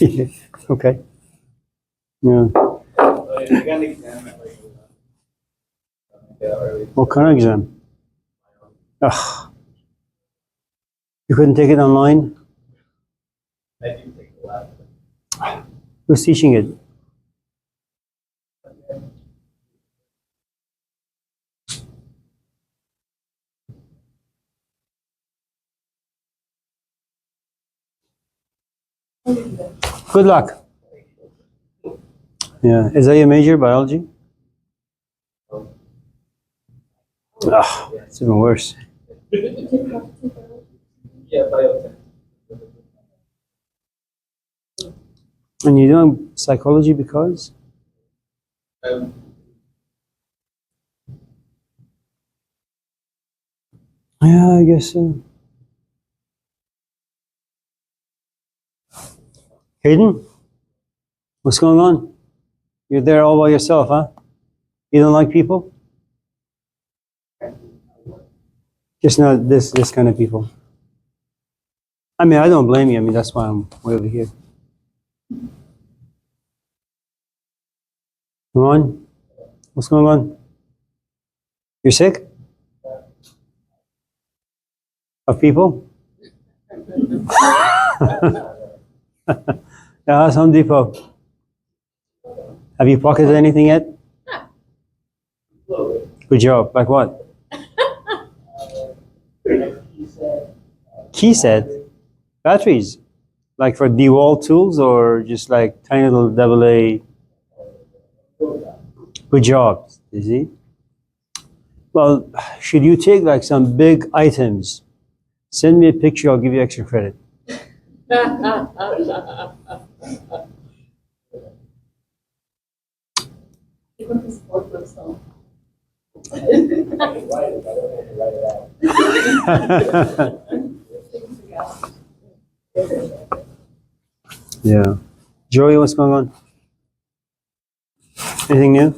Okay. Yeah. What kind of exam? Ugh. You couldn't take it online? Who's teaching it? Good luck. Yeah. Is that your major, biology? Ugh, it's even worse. And you're doing psychology because? Yeah, I guess so. Hayden, what's going on? You're there all by yourself, huh? You don't like people? Just not this kind of people. I mean, I don't blame you. I mean, that's why I'm way over here. Come on. What's going on? You're sick? Of people? Yeah, Home Depot. Have you pocketed anything yet? Good job. Like what? Key set? Batteries? Like for DeWalt tools or just like tiny little AA? Good job. You see? Well, should you take like some big items, send me a picture, I'll give you extra credit. Yeah. Joey, what's going on? Anything new?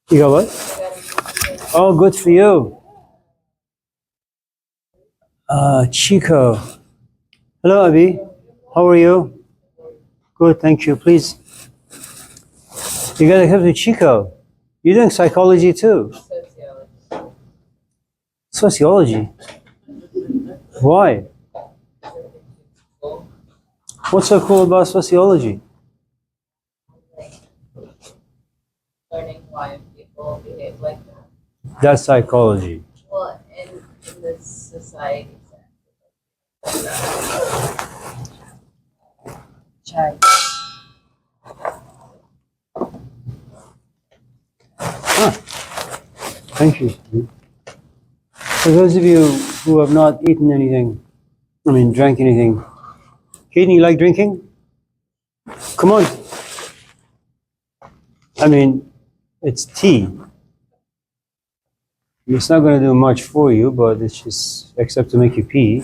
You got what? Oh, good for you. Chico. Hello, Abby. How are you? Good, thank you. Please. You gotta come to Chico. You're doing psychology too. Sociology. Why? What's so cool about sociology? Learning why people behave like that. That's psychology. Well, in this society. Chai. Thank you. For those of you who have not eaten anything, drank anything, Hayden, you like drinking? Come on. It's tea. It's not going to do much for you, but it's just, except to make you pee.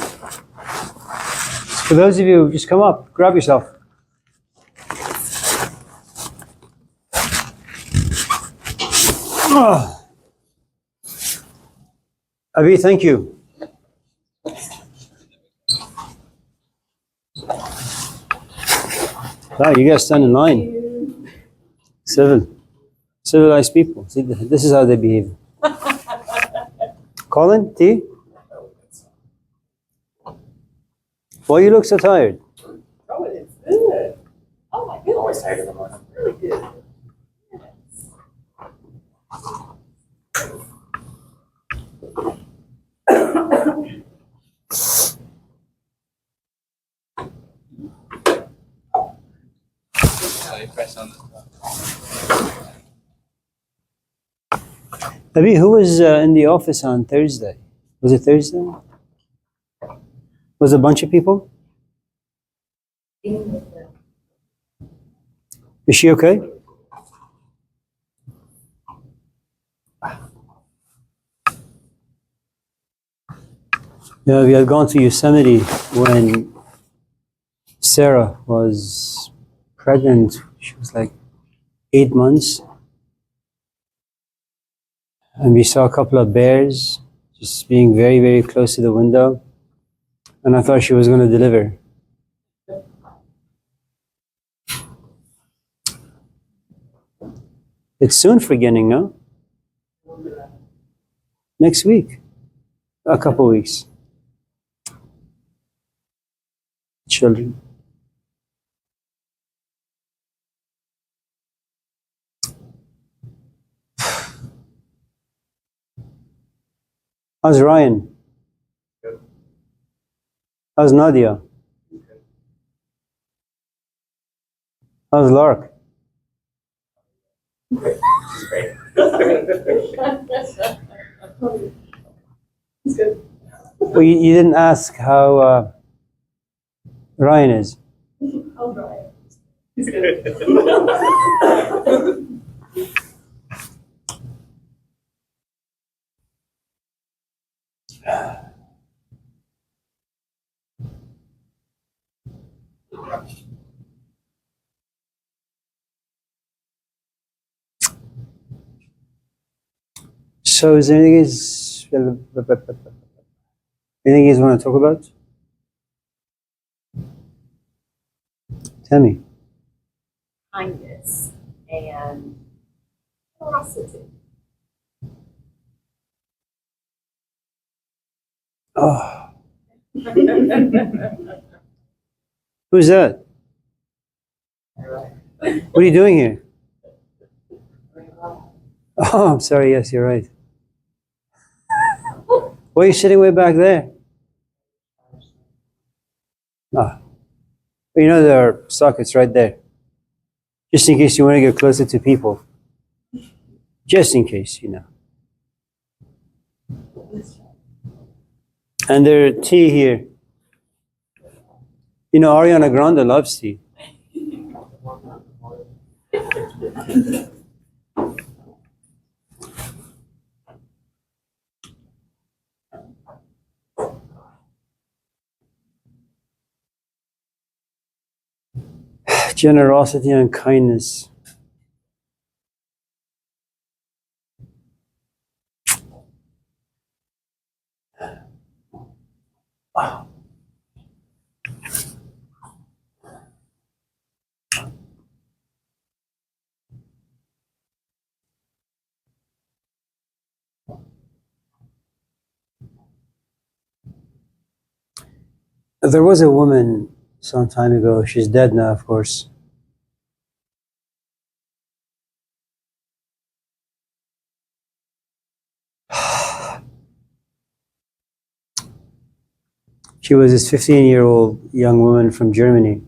For those of you, just come up, grab yourself. Avi, thank you. Wow, you guys stand in line. Civilized people. See, this is how they behave. Colin, tea? Why you look so tired? Oh, it's good. Oh my goodness. Always tired in the morning. Really good. Avi, who was in the office on Thursday? Was it Thursday? Was it a bunch of people? Is she okay? Yeah, we had gone to Yosemite when Sarah was pregnant. She was like 8 months. And we saw a couple of bears just being very, very close to the window. And I thought she was going to deliver. It's soon for Ginning, no? Next week. A couple weeks. Children. How's Ryan? How's Nadia? How's Lark? He's good. Well, you didn't ask how Ryan is. I'll try it. He's good. So is there anything you want to talk about? Tell me. Kindness and generosity. Oh, who's that? What are you doing here? Oh, I'm sorry. Yes, you're right. Why are you sitting way back there? Ah, you know there are sockets right there. Just in case you want to get closer to people. Just in case, you know. And there's tea here. You know, Ariana Grande loves tea. Generosity and kindness. There was a woman some time ago. She's dead now, of course. She was this 15-year-old young woman from Germany.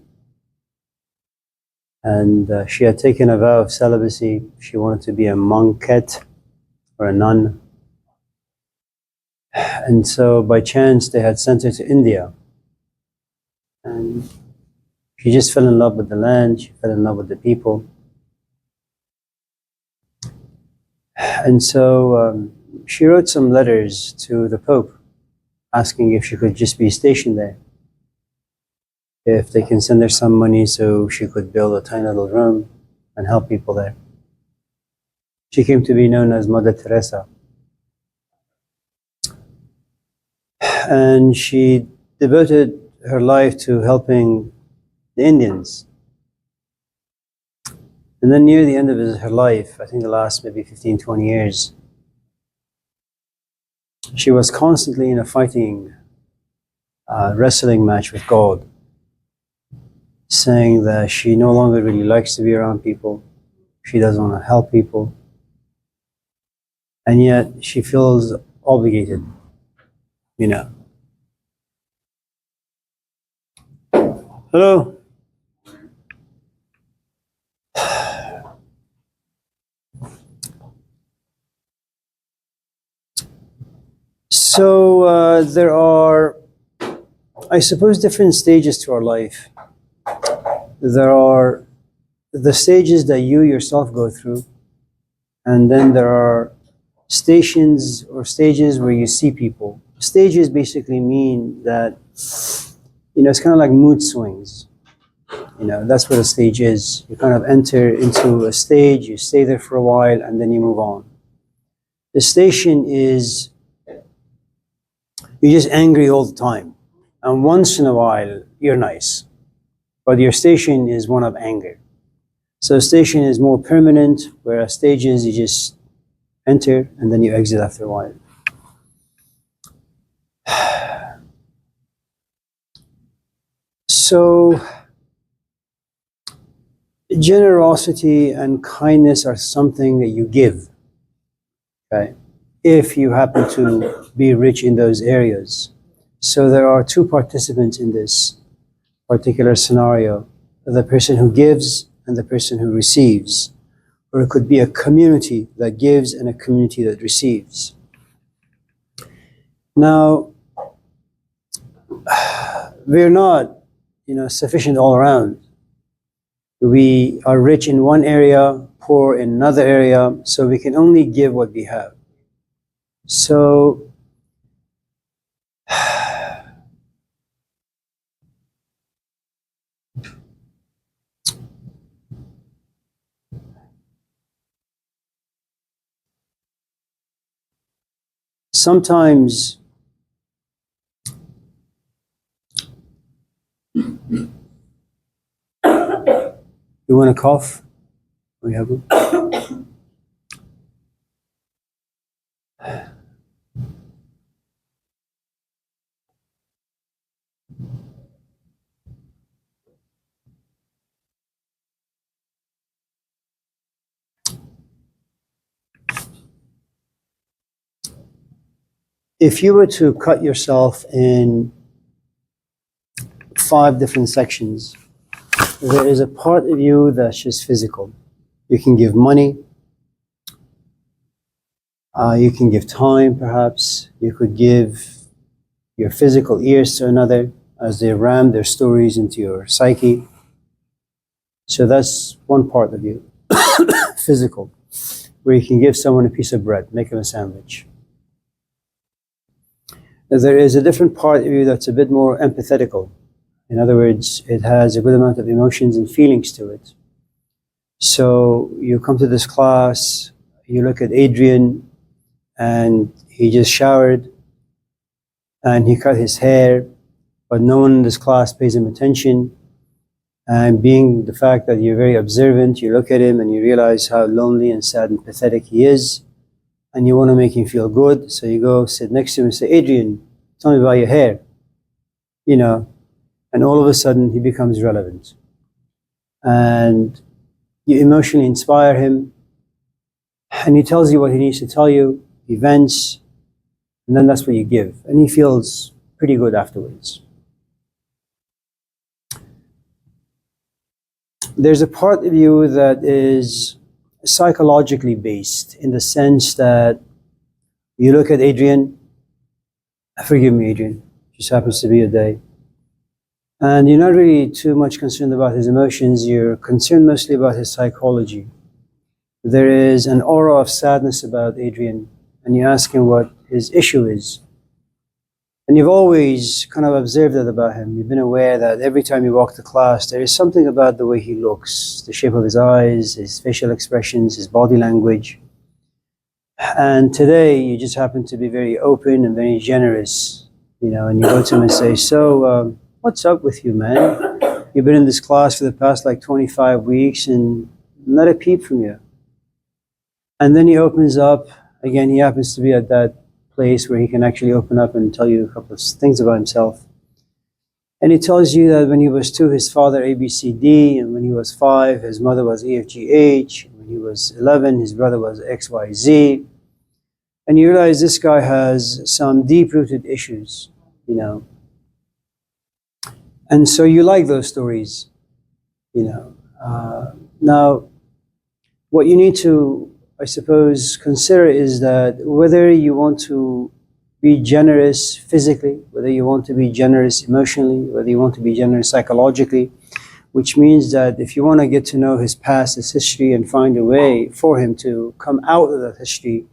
And she had taken a vow of celibacy. She wanted to be a monkette or a nun. And so by chance, they had sent her to India. And she just fell in love with the land. She fell in love with the people. And so she wrote some letters to the Pope asking if she could just be stationed there. If they can send her some money so she could build a tiny little room and help people there. She came to be known as Mother Teresa. And she devoted her life to helping the Indians. And then near the end of her life, I think the last maybe 15, 20 years, she was constantly in a fighting, wrestling match with God, saying that she no longer really likes to be around people. She doesn't want to help people. And yet she feels obligated, you know. Hello? So there are, I suppose, different stages to our life. There are the stages that you yourself go through, and then there are stations or stages where you see people. Stages basically mean that, you know, it's kind of like mood swings. You know, that's what a stage is. You kind of enter into a stage, you stay there for a while, and then you move on. The station is you're just angry all the time. And once in a while, you're nice. But your station is one of anger. So station is more permanent, whereas stages you just enter and then you exit after a while. So generosity and kindness are something that you give, okay, if you happen to be rich in those areas. So there are two participants in this particular scenario, the person who gives and the person who receives. Or it could be a community that gives and a community that receives. Now, we're not, sufficient all around. We are rich in one area, poor in another area, so we can only give what we have. So, sometimes you want to cough? We have one. If you were to cut yourself in 5 different sections, there is a part of you that's just physical. You can give money, you can give time perhaps, you could give your physical ears to another as they ram their stories into your psyche. So that's one part of you, physical, where you can give someone a piece of bread, make them a sandwich. There is a different part of you that's a bit more empathetical. In other words, it has a good amount of emotions and feelings to it. So you come to this class, you look at Adrian, and he just showered, and he cut his hair, but no one in this class pays him attention. And being the fact that you're very observant, you look at him and you realize how lonely and sad and pathetic he is, and you want to make him feel good, so you go sit next to him and say, Adrian, tell me about your hair. And all of a sudden he becomes relevant. And you emotionally inspire him, and he tells you what he needs to tell you, he vents, and then that's what you give. And he feels pretty good afterwards. There's a part of you that is psychologically based in the sense that you look at Adrian, forgive me Adrian, just happens to be a day, and you're not really too much concerned about his emotions, you're concerned mostly about his psychology. There is an aura of sadness about Adrian, and you ask him what his issue is. And you've always kind of observed that about him. You've been aware that every time you walk to class, there is something about the way he looks, the shape of his eyes, his facial expressions, his body language. And today, you just happen to be very open and very generous, and you go to him and say, so, what's up with you, man? You've been in this class for the past 25 weeks and not a peep from you. And then he opens up, again, he happens to be at that place where he can actually open up and tell you a couple of things about himself. And he tells you that when he was 2, his father ABCD, and when he was 5, his mother was EFGH, and when he was 11, his brother was XYZ. And you realize this guy has some deep-rooted issues, And so you like those stories, Now, what you need to, I suppose, consider is that whether you want to be generous physically, whether you want to be generous emotionally, whether you want to be generous psychologically, which means that if you want to get to know his past, his history, and find a way for him to come out of that history,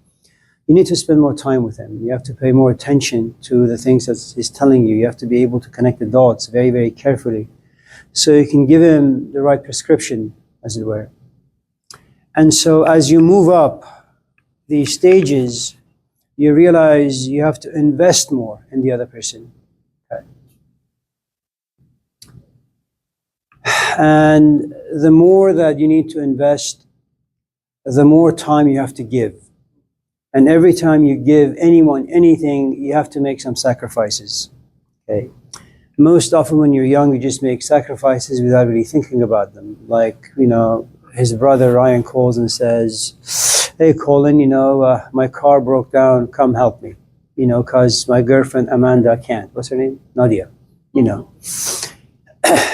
you need to spend more time with him. You have to pay more attention to the things that he's telling you. You have to be able to connect the dots very, very carefully, so you can give him the right prescription, as it were. And so as you move up these stages, you realize you have to invest more in the other person. Okay. And the more that you need to invest, the more time you have to give. And every time you give anyone anything, you have to make some sacrifices. Okay. Most often when you're young, you just make sacrifices without really thinking about them. Like, his brother Ryan calls and says, "Hey, Colin, my car broke down. Come help me. Because my girlfriend Amanda can't." What's her name? Nadia.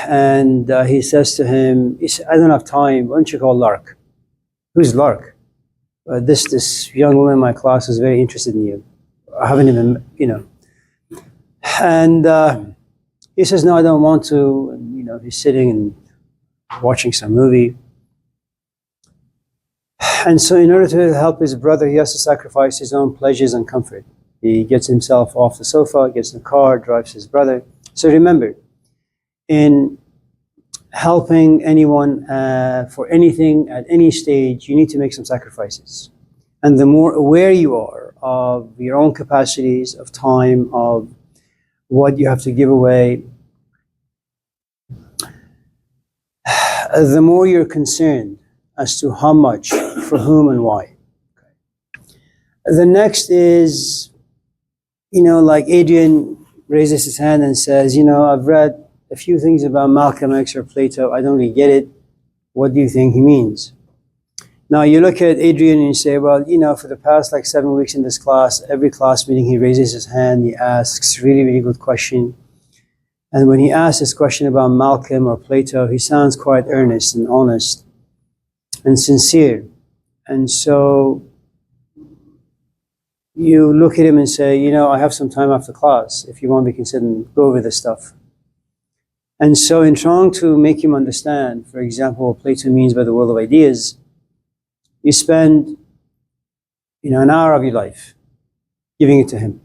And he says to him, "I don't have time. Why don't you call Lark?" "Who's Lark?" This young woman in my class is very interested in you. I haven't even, And he says, "No, I don't want to." And, he's sitting and watching some movie. And so in order to help his brother, he has to sacrifice his own pleasures and comfort. He gets himself off the sofa, gets in the car, drives his brother. So remember, in helping anyone for anything at any stage, you need to make some sacrifices. And the more aware you are of your own capacities, of time, of what you have to give away, the more you're concerned as to how much, for whom, and why. The next is, like Adrian raises his hand and says, "I've read a few things about Malcolm X or Plato. I don't really get it. What do you think he means?" Now you look at Adrian and you say, "Well, for the past 7 weeks in this class, every class meeting he raises his hand, he asks really, really good question. And when he asks this question about Malcolm or Plato, he sounds quite earnest and honest and sincere. And so you look at him and say, I have some time after class. If you want, we can sit and go over this stuff." And so in trying to make him understand, for example, what Plato means by the world of ideas, you spend, an hour of your life giving it to him.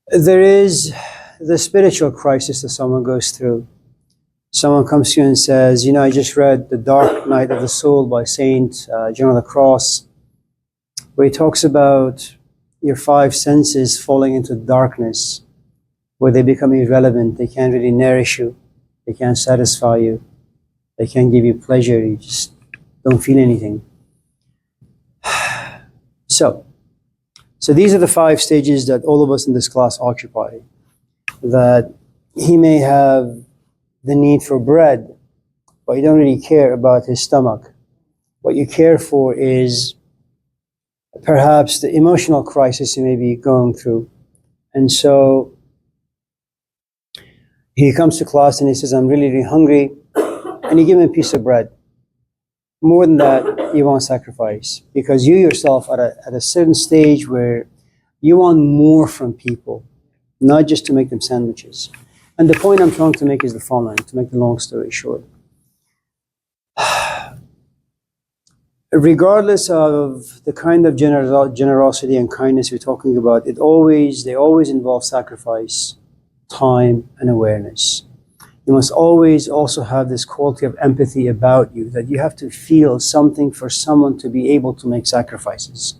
There is the spiritual crisis that someone goes through. Someone comes to you and says, "I just read The Dark Night of the Soul by Saint John of the Cross, where he talks about your 5 senses falling into darkness, where they become irrelevant. They can't really nourish you. They can't satisfy you. They can't give you pleasure. You just don't feel anything." So these are the 5 stages that all of us in this class occupy. That he may have the need for bread, but you don't really care about his stomach. What you care for is perhaps the emotional crisis he may be going through. And so he comes to class and he says, "I'm really, really hungry." And you give him a piece of bread. More than that, you won't sacrifice, because you yourself are at a certain stage where you want more from people, not just to make them sandwiches. And the point I'm trying to make is the following, to make the long story short. Regardless of the kind of generosity and kindness we're talking about, they always involve sacrifice, time, and awareness. You must always also have this quality of empathy about you, that you have to feel something for someone to be able to make sacrifices.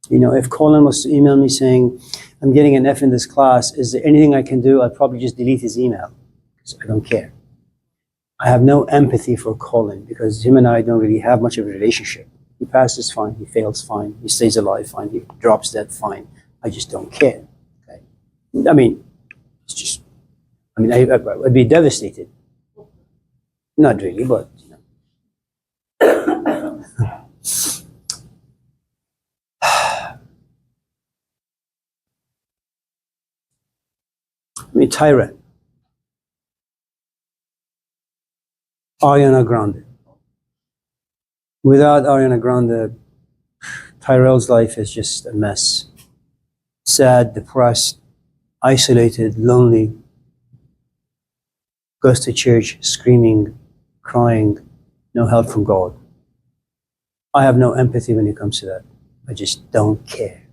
If Colin was to email me saying, "I'm getting an F in this class, is there anything I can do?" I'd probably just delete his email, because I don't care. I have no empathy for Colin, because him and I don't really have much of a relationship. He passes, fine. He fails, fine. He stays alive, fine. He drops dead, fine. I just don't care. Okay? It's just, I'd be devastated. Not really, but, Tyrant. Ariana Grande. Without Ariana Grande, Tyrell's life is just a mess. Sad, depressed, isolated, lonely. Goes to church screaming, crying, no help from God. I have no empathy when it comes to that. I just don't care.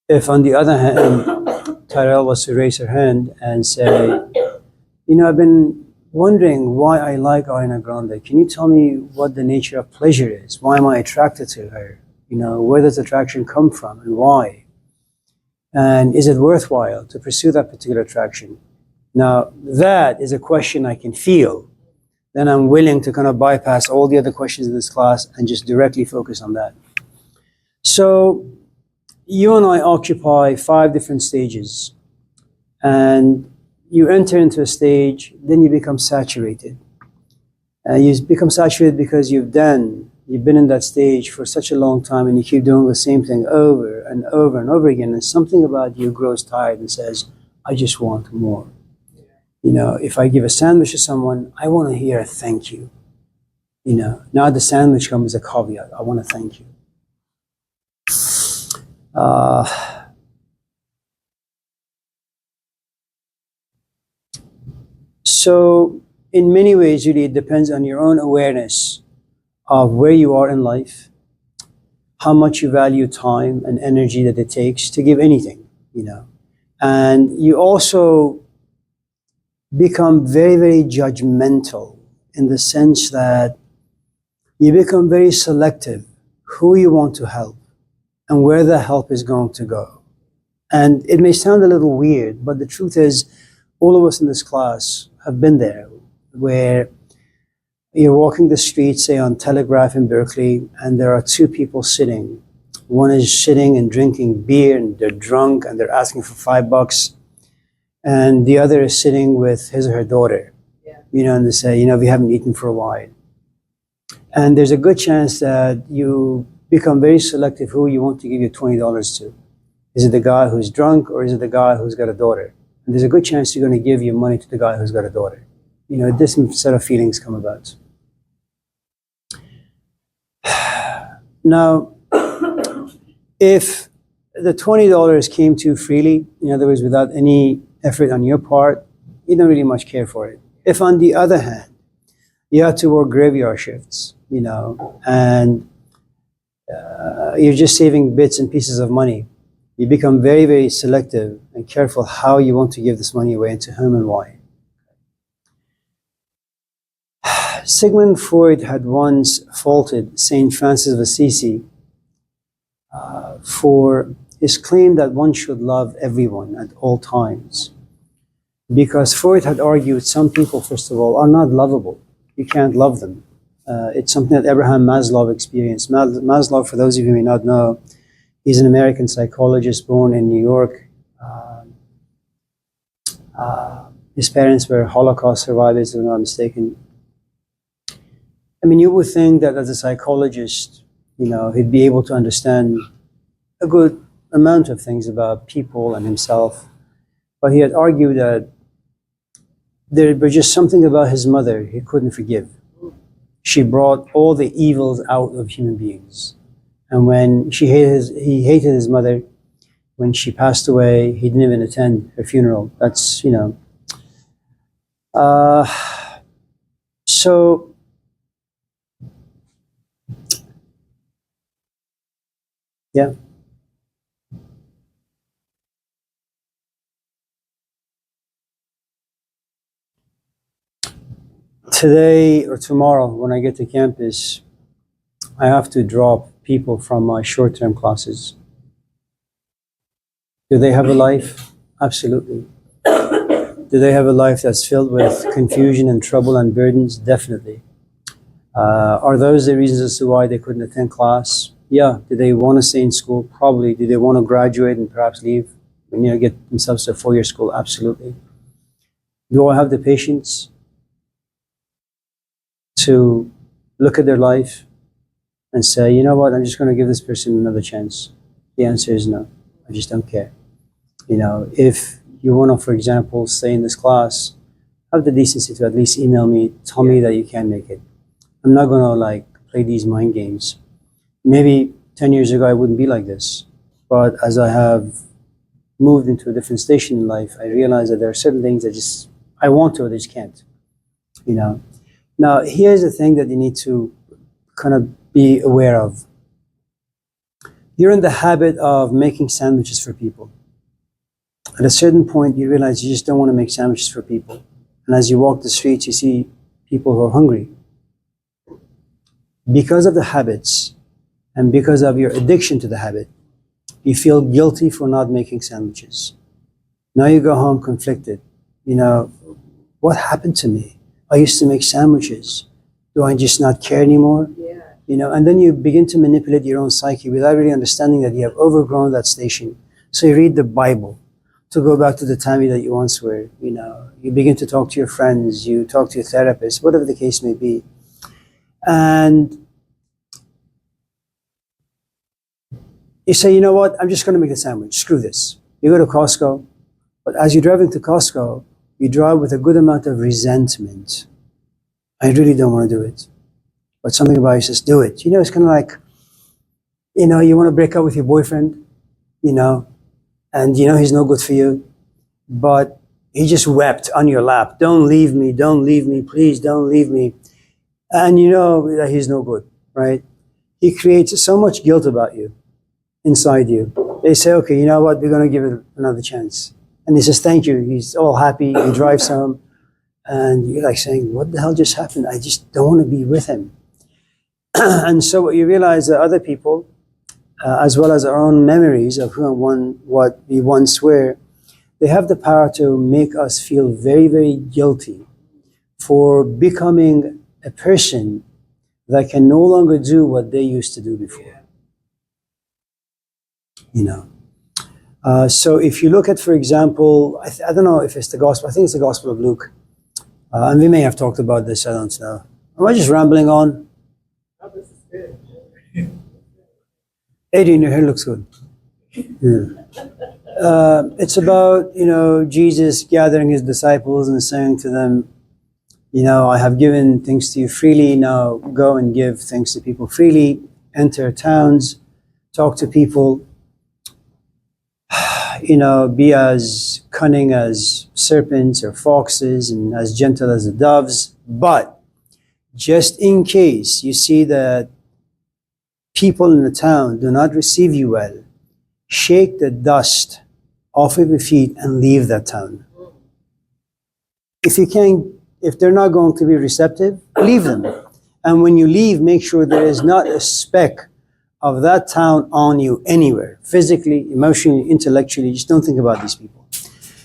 If, on the other hand, Tyrell was to raise her hand and say, I've been wondering why I like Ariana Grande. Can you tell me what the nature of pleasure is? Why am I attracted to her? You know, where does attraction come from and why? And is it worthwhile to pursue that particular attraction? Now, that is a question I can feel. Then I'm willing to kind of bypass all the other questions in this class and just directly focus on that. So, you and I occupy 5 different stages. And you enter into a stage, then you become saturated. You become saturated because you've been in that stage for such a long time and you keep doing the same thing over and over and over again. And something about you grows tired and says, I just want more. You know, if I give a sandwich to someone, I want to hear a thank you. You know, now the sandwich comes as a caveat. I want to thank you. So in many ways, really, it depends on your own awareness of where you are in life, how much you value time and energy that it takes to give anything, you know. And you also become very, very judgmental in the sense that you become very selective who you want to help and where the help is going to go. And it may sound a little weird, but the truth is, all of us in this class have been there, where you're walking the street, say on Telegraph in Berkeley, and there are 2 people sitting. One is sitting and drinking beer, and they're drunk, and they're asking for $5. And the other is sitting with his or her daughter, you know, and they say, you know, we haven't eaten for a while. And there's a good chance that you become very selective who you want to give your $20 to. Is it the guy who's drunk, or is it the guy who's got a daughter? And there's a good chance you're going to give your money to the guy who's got a daughter. You know, this set of feelings come about. Now, if the $20 came to you freely, in other words, without any effort on your part, you don't really much care for it. If, on the other hand, you have to work graveyard shifts, you know, and you're just saving bits and pieces of money, you become very, very selective and careful how you want to give this money away and to whom and why. Sigmund Freud had once faulted St. Francis of Assisi for his claim that one should love everyone at all times. Because Freud had argued some people, first of all, are not lovable. You can't love them. It's something that Abraham Maslow experienced. Maslow, for those of you who may not know, he's an American psychologist born in New York. His parents were Holocaust survivors, if I'm not mistaken. I mean, you would think that as a psychologist, you know, he'd be able to understand a good amount of things about people and himself. But he had argued that there was just something about his mother he couldn't forgive. She brought all the evils out of human beings. And when he hated his mother. When she passed away, he didn't even attend her funeral. That's, you know. So, yeah. Today or tomorrow, when I get to campus, I have to drop people from my short-term classes. Do they have a life? Absolutely. Do they have a life that's filled with confusion and trouble and burdens? Definitely. Are those the reasons as to why they couldn't attend class? Yeah. Do they want to stay in school? Probably. Do they want to graduate and perhaps leave and, you know, get themselves to a 4-year school? Absolutely. Do I have the patience to look at their life and say, you know what, I'm just going to give this person another chance? The answer is no. I just don't care. You know, if you want to, for example, stay in this class, have the decency to at least email me, tell me that you can make it. I'm not going to like play these mind games. Maybe 10 years ago I wouldn't be like this, but as I have moved into a different station in life, I realize that there are certain things that just I want to, I just can't. You know. Now here's the thing that you need to kind of be aware of. You're in the habit of making sandwiches for people. At a certain point, you realize you just don't want to make sandwiches for people. And as you walk the streets, you see people who are hungry. Because of the habits and because of your addiction to the habit, you feel guilty for not making sandwiches. Now you go home conflicted. You know, what happened to me? I used to make sandwiches. Do I just not care anymore? Yeah. You know, and then you begin to manipulate your own psyche without really understanding that you have overgrown that station. So you read the Bible to go back to the Tammy that you once were. You know, you begin to talk to your friends, you talk to your therapist, whatever the case may be. And you say, you know what, I'm just going to make a sandwich. Screw this. You go to Costco, but as you're driving to Costco, you drive with a good amount of resentment. I really don't want to do it. But something about you says, do it. You know, it's kind of like, you know, you want to break up with your boyfriend, you know, and you know he's no good for you, but he just wept on your lap. Don't leave me, please don't leave me. And you know that he's no good, right? He creates so much guilt about you inside you. They say, okay, you know what, we're going to give it another chance. And he says, thank you. He's all happy. He drives home. And you're like saying, what the hell just happened? I just don't want to be with him. And so what you realize that other people, as well as our own memories of who and what we once were, they have the power to make us feel very, very guilty for becoming a person that can no longer do what they used to do before. You know. So if you look at, for example, I don't know if it's the gospel, I think it's the Gospel of Luke. And we may have talked about this, I don't know. Am I just rambling on? Oh, this is good. Adrian, your hair looks good. Yeah. It's about, you know, Jesus gathering his disciples and saying to them, you know, I have given things to you freely, now go and give things to people freely, enter towns, talk to people, you know, be as cunning as serpents or foxes and as gentle as the doves. But just in case you see that people in the town do not receive you well, shake the dust off of your feet and leave that town. If you can, if they're not going to be receptive, leave them. And when you leave, make sure there is not a speck of that town on you anywhere, physically, emotionally, intellectually. Just don't think about these people.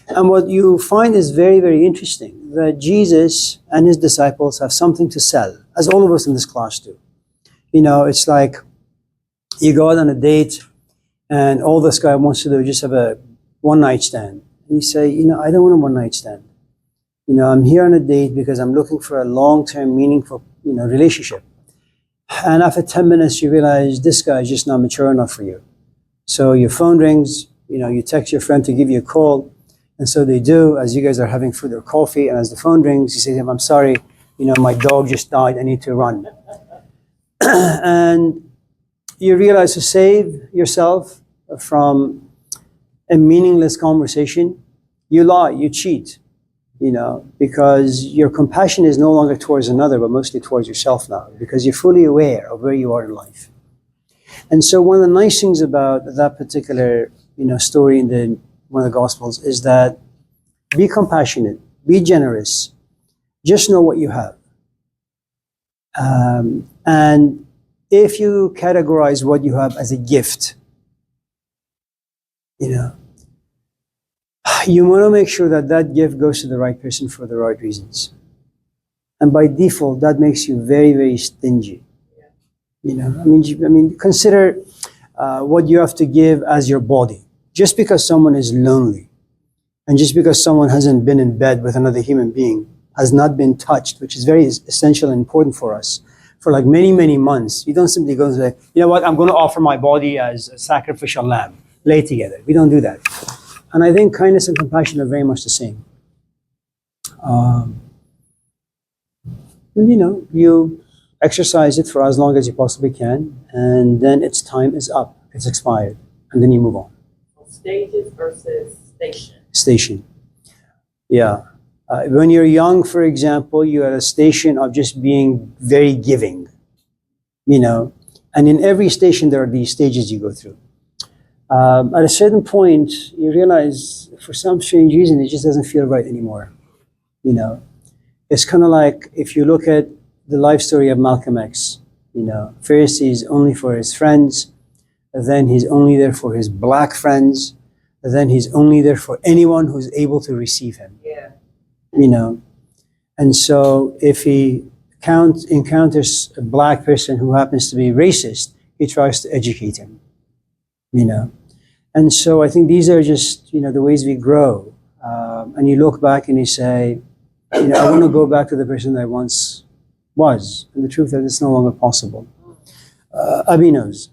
And what you find is very, very interesting, that Jesus and his disciples have something to sell, as all of us in this class do. You know, it's like you go out on a date and all this guy wants to do is just have a one-night stand. And you say, you know, I don't want a one-night stand. You know, I'm here on a date because I'm looking for a long-term, meaningful, you know, relationship. And after 10 minutes, you realize this guy is just not mature enough for you. So your phone rings, you know, you text your friend to give you a call. And so they do, as you guys are having food or coffee. And as the phone rings, you say to him, I'm sorry, you know, my dog just died. I need to run. And you realize to save yourself from a meaningless conversation, you lie, you cheat. You know, because your compassion is no longer towards another, but mostly towards yourself now, because you're fully aware of where you are in life. And so one of the nice things about that particular, you know, story in one of the Gospels is that be compassionate, be generous, just know what you have. And if you categorize what you have as a gift, you know, you want to make sure that that gift goes to the right person for the right reasons. And by default, that makes you very, very stingy. You know, I mean, consider what you have to give as your body. Just because someone is lonely, and just because someone hasn't been in bed with another human being, has not been touched, which is very essential and important for us, for like many, many months, you don't simply go and say, you know what, I'm going to offer my body as a sacrificial lamb. Lay together. We don't do that. And I think kindness and compassion are very much the same. And, you know, you exercise it for as long as you possibly can, and then its time is up. It's expired. And then you move on. Stages versus station. Station. Yeah. When you're young, for example, you're at a station of just being very giving, you know. And in every station, there are these stages you go through. At a certain point, you realize, for some strange reason, it just doesn't feel right anymore. You know, It's kind of like if you look at the life story of Malcolm X, Pharisee is only for his friends, then he's only there for his black friends, then he's only there for anyone who's able to receive him. Yeah. And so if he encounters a black person who happens to be racist, he tries to educate him. And so I think these are just, the ways we grow. And you look back and you say, I want to go back to the person that I once was. And the truth is it's no longer possible. Abhi knows.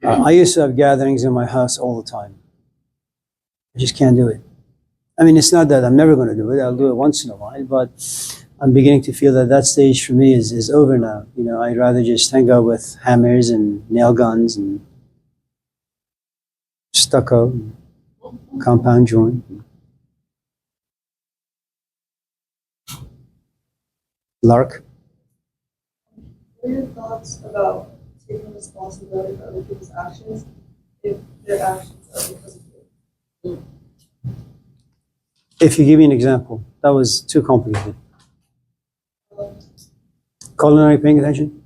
I used to have gatherings in my house all the time. I just can't do it. I mean, it's not that I'm never going to do it. I'll do it once in a while, but I'm beginning to feel that stage for me is over now. I'd rather just hang out with hammers and nail guns and stucco, and compound joint. Lark. What are your thoughts about taking responsibility for other people's actions if their actions are because of you? If you give me an example, that was too complicated. Culinary, paying attention?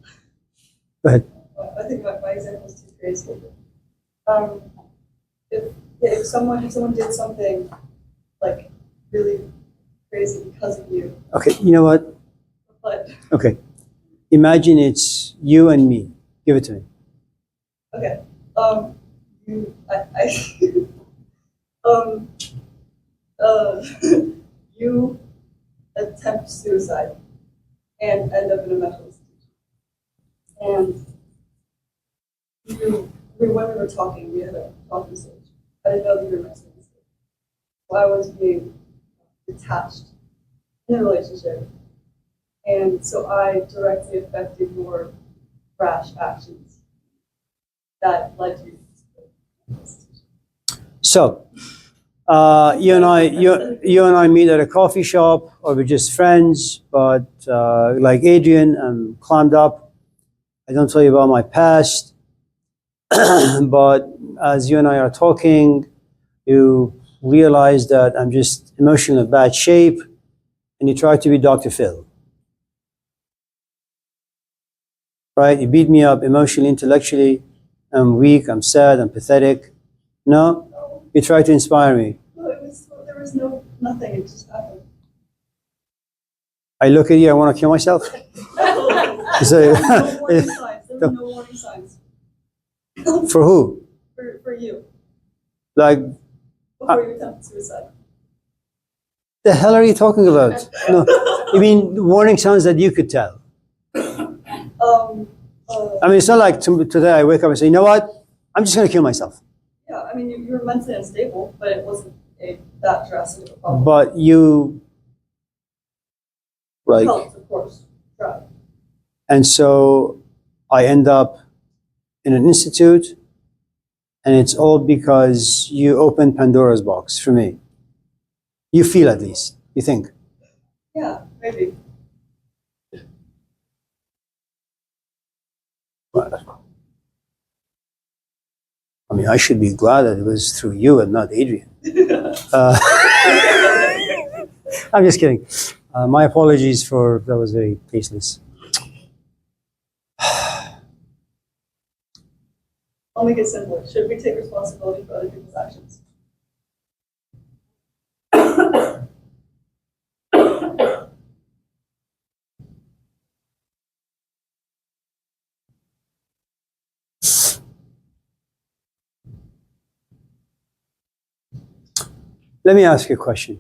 Go ahead. I think my example is too crazy. If someone did something like really crazy because of you, Okay, you know what? but Okay. Imagine it's you and me. Give it to me. okay, you attempt suicide and end up in a mental institution. And when we were talking, we had a talking stage. I didn't know that you were mental institution. So I was being detached in a relationship. And so I directly affected your rash actions that led you to the mental institution. So, you and I meet at a coffee shop, or we're just friends. But like Adrian, I'm climbed up. I don't tell you about my past. But as you and I are talking, you realize that I'm just emotionally in bad shape, and you try to be Dr. Phil. Right? You beat me up emotionally, intellectually. I'm weak. I'm sad. I'm pathetic. No. You try to inspire me. No, there was nothing, it just happened. I look at you, I want to kill myself. So, No warning signs. There were no warning signs. for who? For you, Like, before you attempted suicide. the hell are you talking about? No, you mean warning signs that you could tell. I mean, it's not like today I wake up and say, you know what? I'm just going to kill myself. Yeah, I mean, you were mentally unstable, but it wasn't that drastic of a problem. But you, like, Helped, of course. Tried. and so I end up in an institute, and it's all because you opened Pandora's box for me. You feel, at least. You think. Yeah, maybe. I mean, I should be glad that it was through you and not Adrian. I'm just kidding. My apologies for that was very tasteless. I'll make it simpler. Should we take responsibility for other people's actions? Let me ask you a question.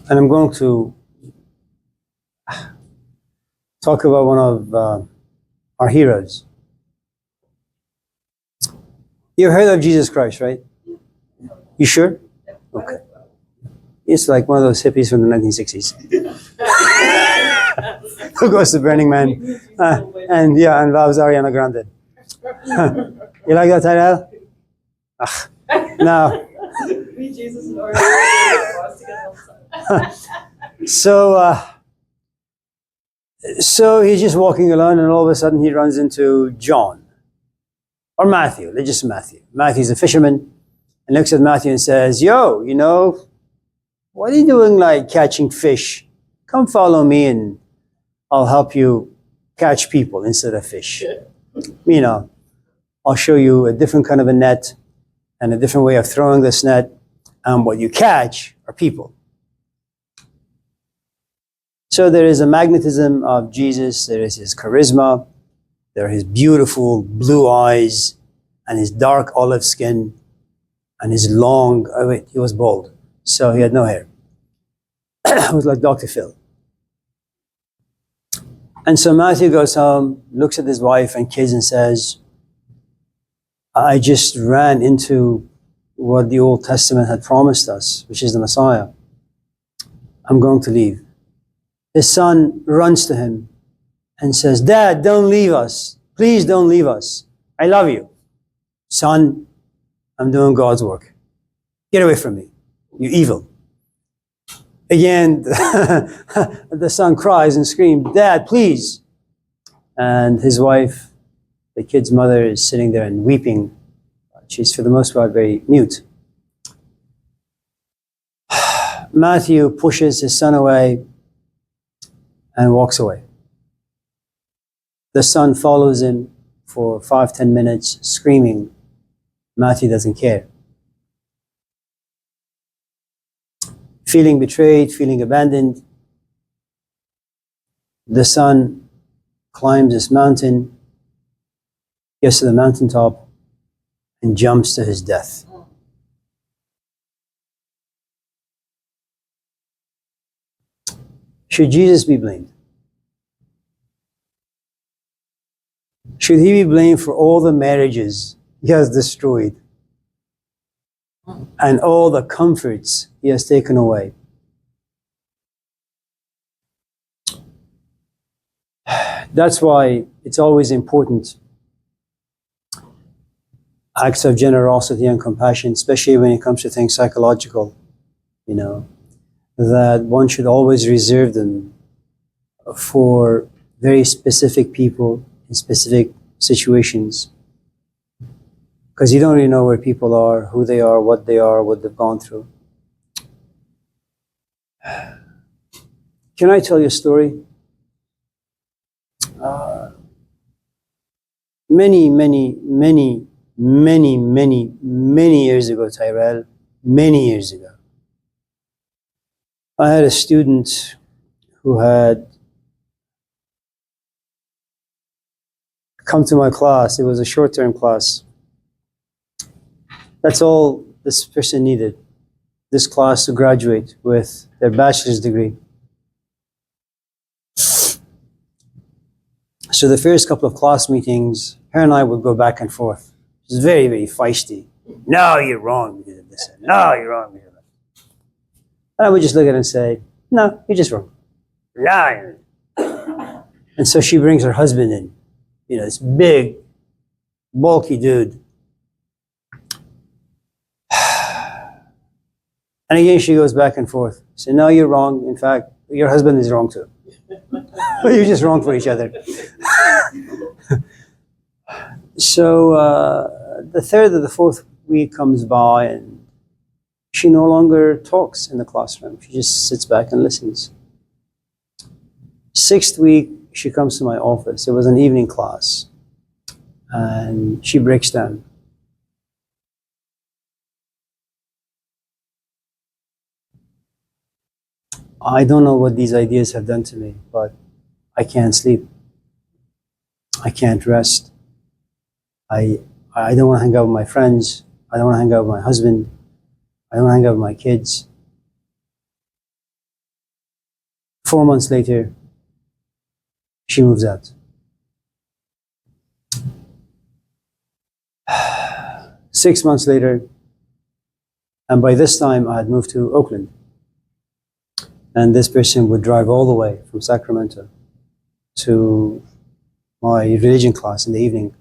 And I'm going to talk about one of our heroes. You've heard of Jesus Christ, right? You sure? Okay. It's like one of those hippies from the 1960s. Who goes to Burning Man? And loves Ariana Grande. You like that title? No. Me, Jesus, and Orion together. So he's just walking alone, and all of a sudden he runs into John or Matthew. Let's just Matthew. Matthew's a fisherman, and looks at Matthew and says, "Yo, what are you doing like catching fish? Come follow me and I'll help you catch people instead of fish. You know, I'll show you a different kind of a net and a different way of throwing this net. And what you catch are people. So there is a magnetism of Jesus. There is his charisma. There are his beautiful blue eyes and his dark olive skin and his long, oh wait, he was bald. So he had no hair. It was like Dr. Phil. And so Matthew goes home, looks at his wife and kids and says, I just ran into what the Old Testament had promised us, which is the Messiah. I'm going to leave. His son runs to him and says, Dad, don't leave us. Please don't leave us. I love you. Son, I'm doing God's work. Get away from me. You evil. Again, the son cries and screams, Dad, please. And his wife, the kid's mother, is sitting there and weeping. She's, for the most part, very mute. Matthew pushes his son away and walks away. The son follows him for 5-10 minutes, screaming. Matthew doesn't care. Feeling betrayed, feeling abandoned, the son climbs this mountain, gets to the mountaintop, and jumps to his death. Should Jesus be blamed? Should he be blamed for all the marriages he has destroyed and all the comforts he has taken away? That's why it's always important, acts of generosity and compassion, especially when it comes to things psychological, you know, that one should always reserve them for very specific people in specific situations. Because you don't really know where people are, who they are, what they've gone through. Can I tell you a story? Many years ago, Tyrell, many years ago, I had a student who had come to my class. It was a short-term class. That's all this person needed, this class to graduate with their bachelor's degree. So the first couple of class meetings, her and I would go back and forth. She was very, very feisty. No, you're wrong because of this. No, you're wrong because of that. And I would just look at her and say, no, you're just wrong. No. And so she brings her husband in, you know, this big, bulky dude. And again, she goes back and forth. So, no, you're wrong. In fact, your husband is wrong too. You're just wrong for each other. So the third or the fourth week comes by and she no longer talks in the classroom. She just sits back and listens. Sixth week, she comes to my office. It was an evening class. And she breaks down. I don't know what these ideas have done to me, but I can't sleep. I can't rest. I don't want to hang out with my friends. I don't want to hang out with my husband. I don't want to hang out with my kids. 4 months later, she moves out. 6 months later, and by this time I had moved to Oakland. And this person would drive all the way from Sacramento to my religion class in the evening,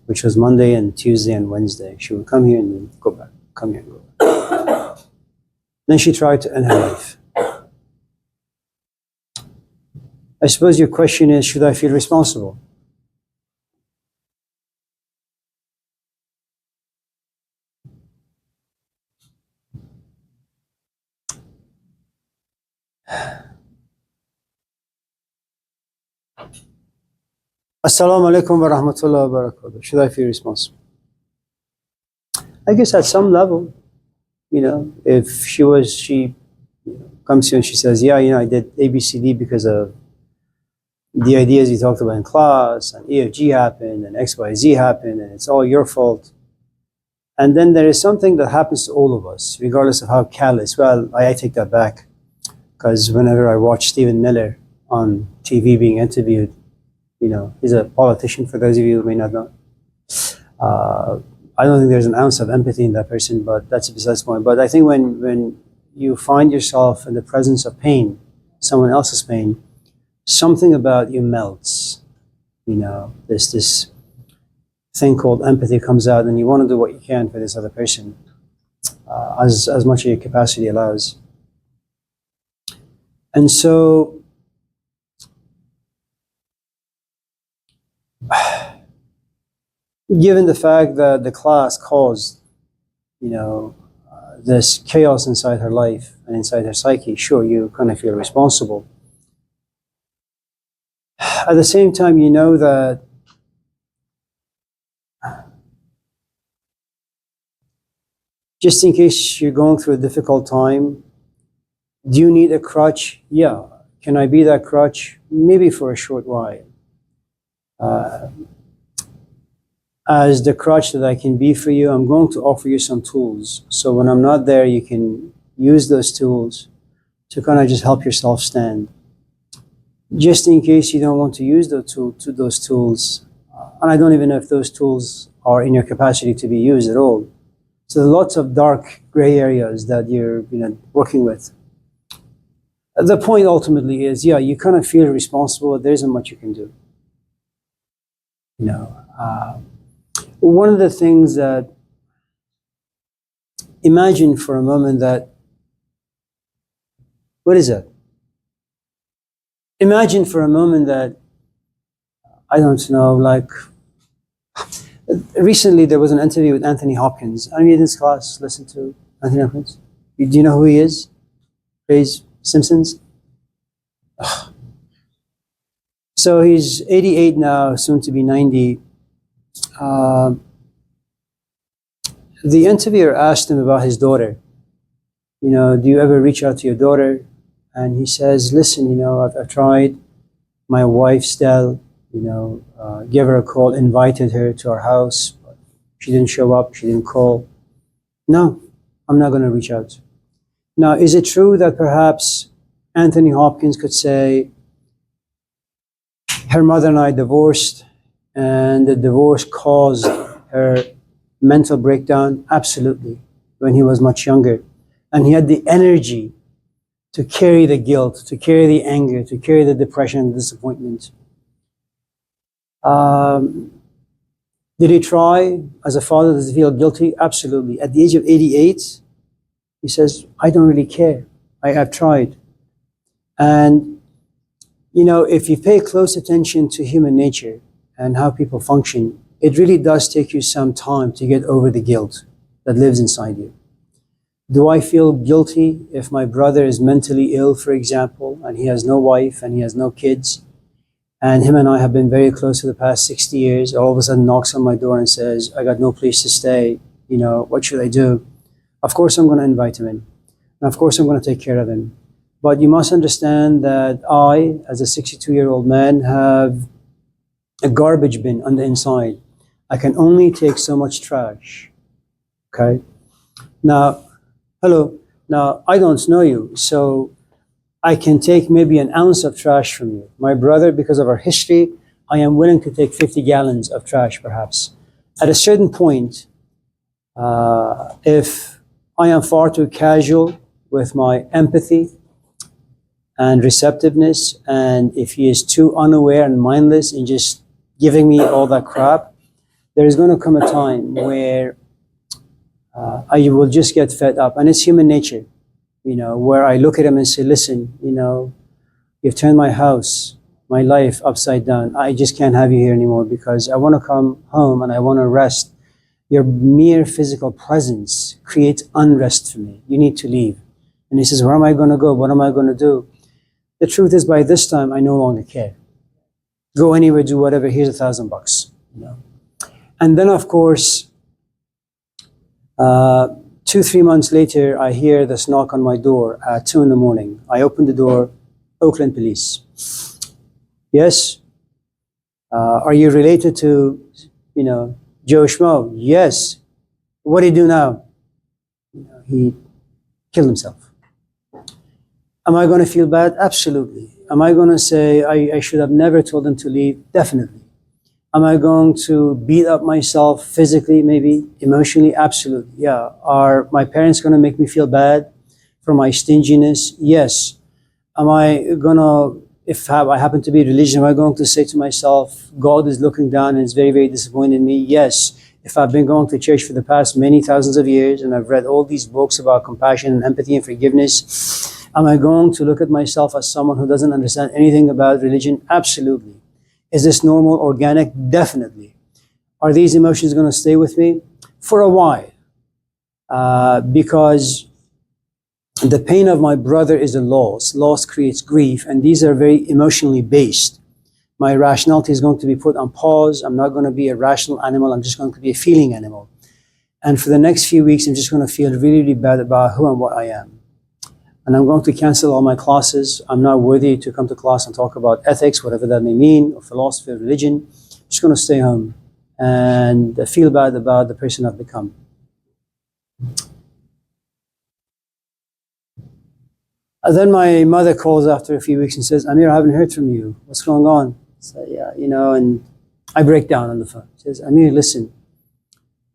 which was Monday and Tuesday and Wednesday. She would come here and then go back, come here and go back. Then she tried to end her life. I suppose your question is, should I feel responsible? Assalamu alaikum wa rahmatullahi wa barakatuh. Should I feel responsible? I guess at some level, if she comes to you and she says, yeah, I did ABCD because of the ideas you talked about in class, and EFG happened, and XYZ happened, and it's all your fault. And then there is something that happens to all of us, regardless of how callous. Well, I take that back, because whenever I watch Stephen Miller on TV being interviewed, he's a politician, for those of you who may not know. I don't think there's an ounce of empathy in that person, but that's besides the point. But I think when you find yourself in the presence of pain, someone else's pain, something about you melts. This thing called empathy comes out, and you want to do what you can for this other person, as much as your capacity allows. And so, given the fact that the class caused, this chaos inside her life and inside her psyche, sure, you kind of feel responsible. At the same time, you know that just in case you're going through a difficult time, do you need a crutch? Yeah. Can I be that crutch? Maybe for a short while. As the crutch that I can be for you, I'm going to offer you some tools. So when I'm not there, you can use those tools to kind of just help yourself stand. Just in case you don't want to use those tools, and I don't even know if those tools are in your capacity to be used at all. So there are lots of dark gray areas that you're working with. The point ultimately is, yeah, you kind of feel responsible, but there isn't much you can do. One of the things that, imagine for a moment that, what is that? Imagine for a moment that, I don't know, like, recently there was an interview with Anthony Hopkins. I mean, in this class, listen to Anthony Hopkins. Do you know who he is? Plays Simpsons. Ugh. So he's 88 now, soon to be 90. The interviewer asked him about his daughter. Do you ever reach out to your daughter? And he says, listen, I've tried. My wife, Stell, gave her a call, invited her to our house. But she didn't show up, she didn't call. No, I'm not going to reach out. Now, is it true that perhaps Anthony Hopkins could say, her mother and I divorced, and the divorce caused her mental breakdown? Absolutely, when he was much younger. And he had the energy to carry the guilt, to carry the anger, to carry the depression and disappointment. Did he try as a father to feel guilty? Absolutely. At the age of 88, he says, I don't really care. I've tried. And, if you pay close attention to human nature and how people function, it really does take you some time to get over the guilt that lives inside you. Do I feel guilty if my brother is mentally ill, for example, and he has no wife and he has no kids, and him and I have been very close for the past 60 years, all of a sudden knocks on my door and says, I got no place to stay, what should I do? Of course I'm going to invite him in. And of course I'm going to take care of him. But you must understand that I, as a 62-year-old man, have a garbage bin on the inside. I can only take so much trash, okay? Now, hello. Now, I don't know you, so I can take maybe an ounce of trash from you. My brother, because of our history, I am willing to take 50 gallons of trash, perhaps. At a certain point, if I am far too casual with my empathy and receptiveness, and if he is too unaware and mindless in just giving me all that crap, there is going to come a time where I will just get fed up. And it's human nature, where I look at him and say, listen, you've turned my house, my life upside down. I just can't have you here anymore because I want to come home and I want to rest. Your mere physical presence creates unrest for me. You need to leave. And he says, where am I going to go? What am I going to do? The truth is, by this time, I no longer care. Go anywhere, do whatever. Here's $1,000. You know. And then, of course, 2-3 months later, I hear this knock on my door at 2 in the morning. I open the door, Oakland police. Yes. Are you related to, Joe Schmo? Yes. What did he do now? He killed himself. Am I going to feel bad? Absolutely. Am I going to say I should have never told him to leave? Definitely. Am I going to beat up myself physically, maybe emotionally? Absolutely. Yeah. Are my parents going to make me feel bad for my stinginess? Yes. Am I going to, if I happen to be religious, am I going to say to myself, God is looking down and is very, very disappointed in me? Yes. If I've been going to church for the past many thousands of years and I've read all these books about compassion and empathy and forgiveness, am I going to look at myself as someone who doesn't understand anything about religion? Absolutely. Is this normal, organic? Definitely. Are these emotions going to stay with me? For a while. Because the pain of my brother is a loss. Loss creates grief, and these are very emotionally based. My rationality is going to be put on pause. I'm not going to be a rational animal. I'm just going to be a feeling animal. And for the next few weeks, I'm just going to feel really, really bad about who and what I am. And I'm going to cancel all my classes. I'm not worthy to come to class and talk about ethics, whatever that may mean, or philosophy, or religion. I'm just going to stay home and feel bad about the person I've become. And then my mother calls after a few weeks and says, Amir, I haven't heard from you. What's going on? So, yeah, and I break down on the phone. She says, Amir, listen,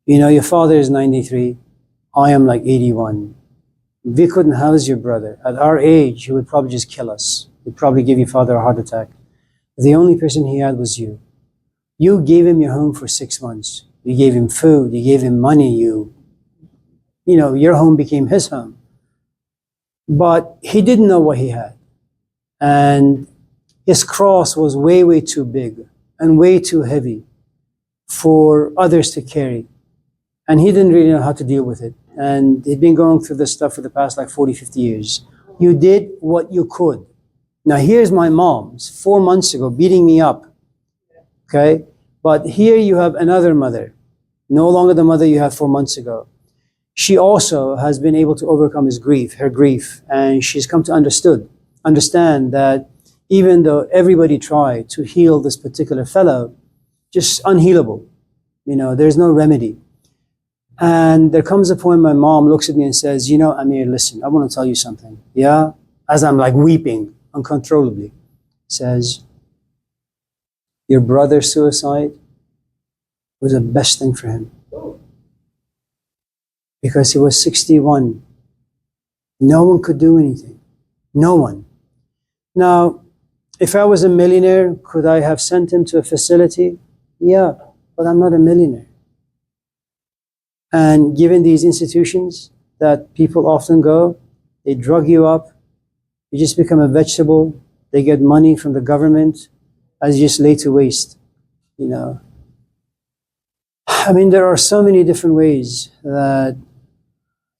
your father is 93. I am like 81. We couldn't house your brother. At our age, he would probably just kill us. He'd probably give your father a heart attack. The only person he had was you. You gave him your home for 6 months. You gave him food. You gave him money. Your home became his home. But he didn't know what he had. And his cross was way, way too big and way too heavy for others to carry. And he didn't really know how to deal with it. And he'd been going through this stuff for the past 40, 50 years. You did what you could. Now here's my mom, 4 months ago, beating me up. Okay? But here you have another mother, no longer the mother you had 4 months ago. She also has been able to overcome her grief, and she's come to understand that even though everybody tried to heal this particular fellow, just unhealable. There's no remedy. And there comes a point my mom looks at me and says, Amir, listen, I want to tell you something. Yeah? As I'm weeping uncontrollably. Says, your brother's suicide was the best thing for him. Because he was 61. No one could do anything. No one. Now, if I was a millionaire, could I have sent him to a facility? Yeah, but I'm not a millionaire. And given these institutions that people often go, they drug you up, you just become a vegetable, they get money from the government as you just lay to waste, I mean, there are so many different ways that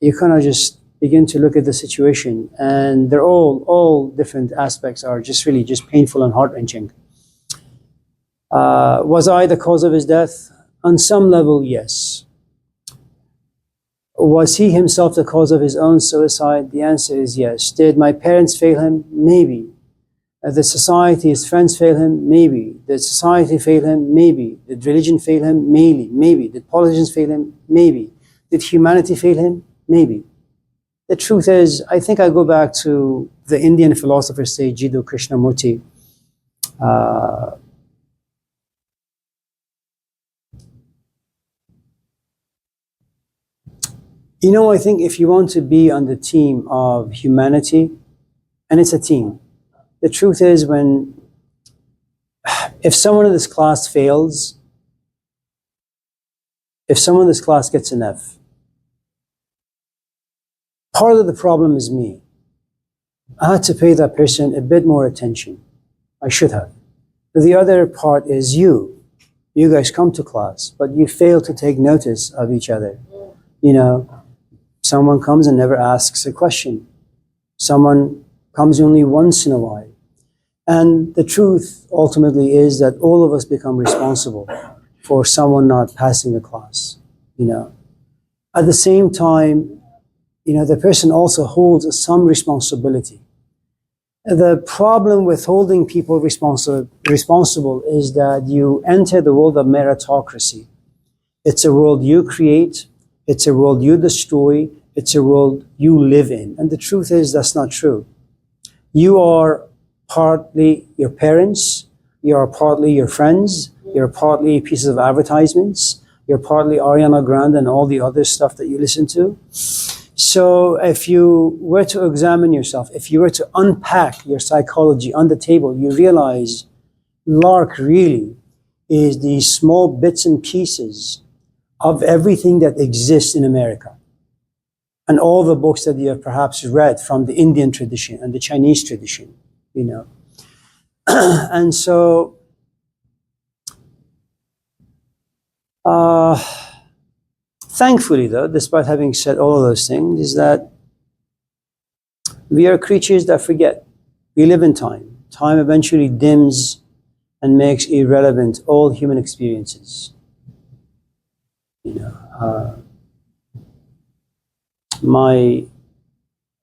you kind of just begin to look at the situation, and they're all different aspects are just really just painful and heart-wrenching. Was I the cause of his death? On some level, yes. Was he himself the cause of his own suicide? The answer is yes. Did my parents fail him? Maybe. Did society, his friends fail him? Maybe. Did society fail him? Maybe. Did religion fail him? Maybe. Maybe. Did politicians fail him? Maybe. Did humanity fail him? Maybe. The truth is, I think I go back to the Indian philosopher, say, Jiddu Krishnamurti. I think if you want to be on the team of humanity, and it's a team, the truth is if someone in this class fails, if someone in this class gets an F, part of the problem is me. I had to pay that person a bit more attention. I should have. But the other part is you. You guys come to class, but you fail to take notice of each other. Someone comes and never asks a question. Someone comes only once in a while. And the truth ultimately is that all of us become responsible for someone not passing the class, you know. At the same time, you know, the person also holds some responsibility. The problem with holding people responsible is that you enter the world of meritocracy. It's a world you create, it's a world you destroy, it's a world you live in. And the truth is that's not true. You are partly your parents, you are partly your friends, you're partly pieces of advertisements, you're partly Ariana Grande and all the other stuff that you listen to. So if you were to examine yourself, if you were to unpack your psychology on the table, you realize Lark really is these small bits and pieces of everything that exists in America. And all the books that you have perhaps read from the Indian tradition and the Chinese tradition, you know. And so, thankfully though, despite having said all of those things, is that we are creatures that forget. We live in time. Time eventually dims and makes irrelevant all human experiences. You know, my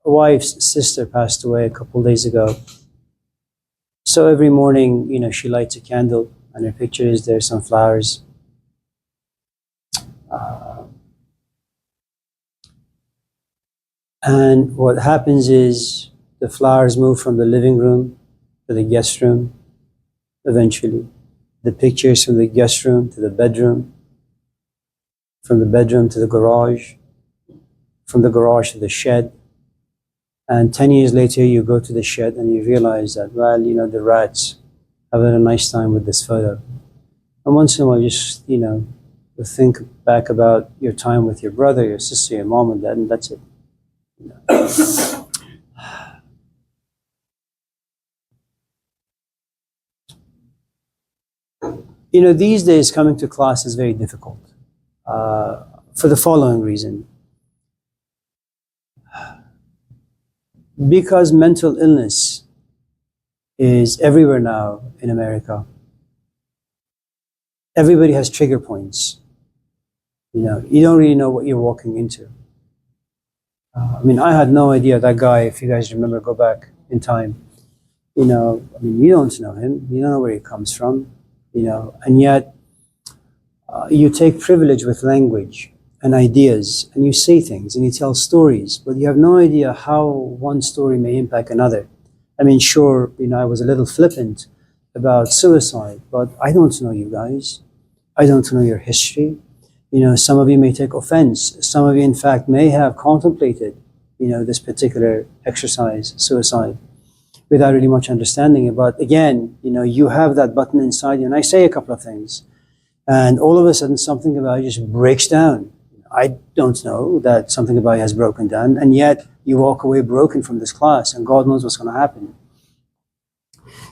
wife's sister passed away a couple of days ago. So every morning, you know, she lights a candle and her picture is there, some flowers. And what happens is the flowers move from the living room to the guest room eventually. The pictures from the guest room to the bedroom, from the bedroom to the garage, from the garage to the shed. And 10 years later, you go to the shed and you realize that, well, you know, the rats have had a nice time with this photo. And once in a while, you just, you know, think back about your time with your brother, your sister, your mom and dad, and that's it. You know. You know, these days coming to class is very difficult for the following reason. Because mental illness is everywhere now in America. Everybody has trigger points. You know, you don't really know what you're walking into. I mean, I had no idea that guy, if you guys remember, go back in time. You know, I mean, you don't know him. You don't know where he comes from. You know, and yet you take privilege with language and ideas, and you say things and you tell stories, but you have no idea how one story may impact another. I mean, sure, you know, I was a little flippant about suicide, but I don't know you guys. I don't know your history. You know, some of you may take offense. Some of you, in fact, may have contemplated, you know, this particular exercise, suicide, without really much understanding it. But again, you know, you have that button inside you, and I say a couple of things, and all of a sudden something about you just breaks down. I don't know that something about you has broken down, and yet you walk away broken from this class, and God knows what's going to happen.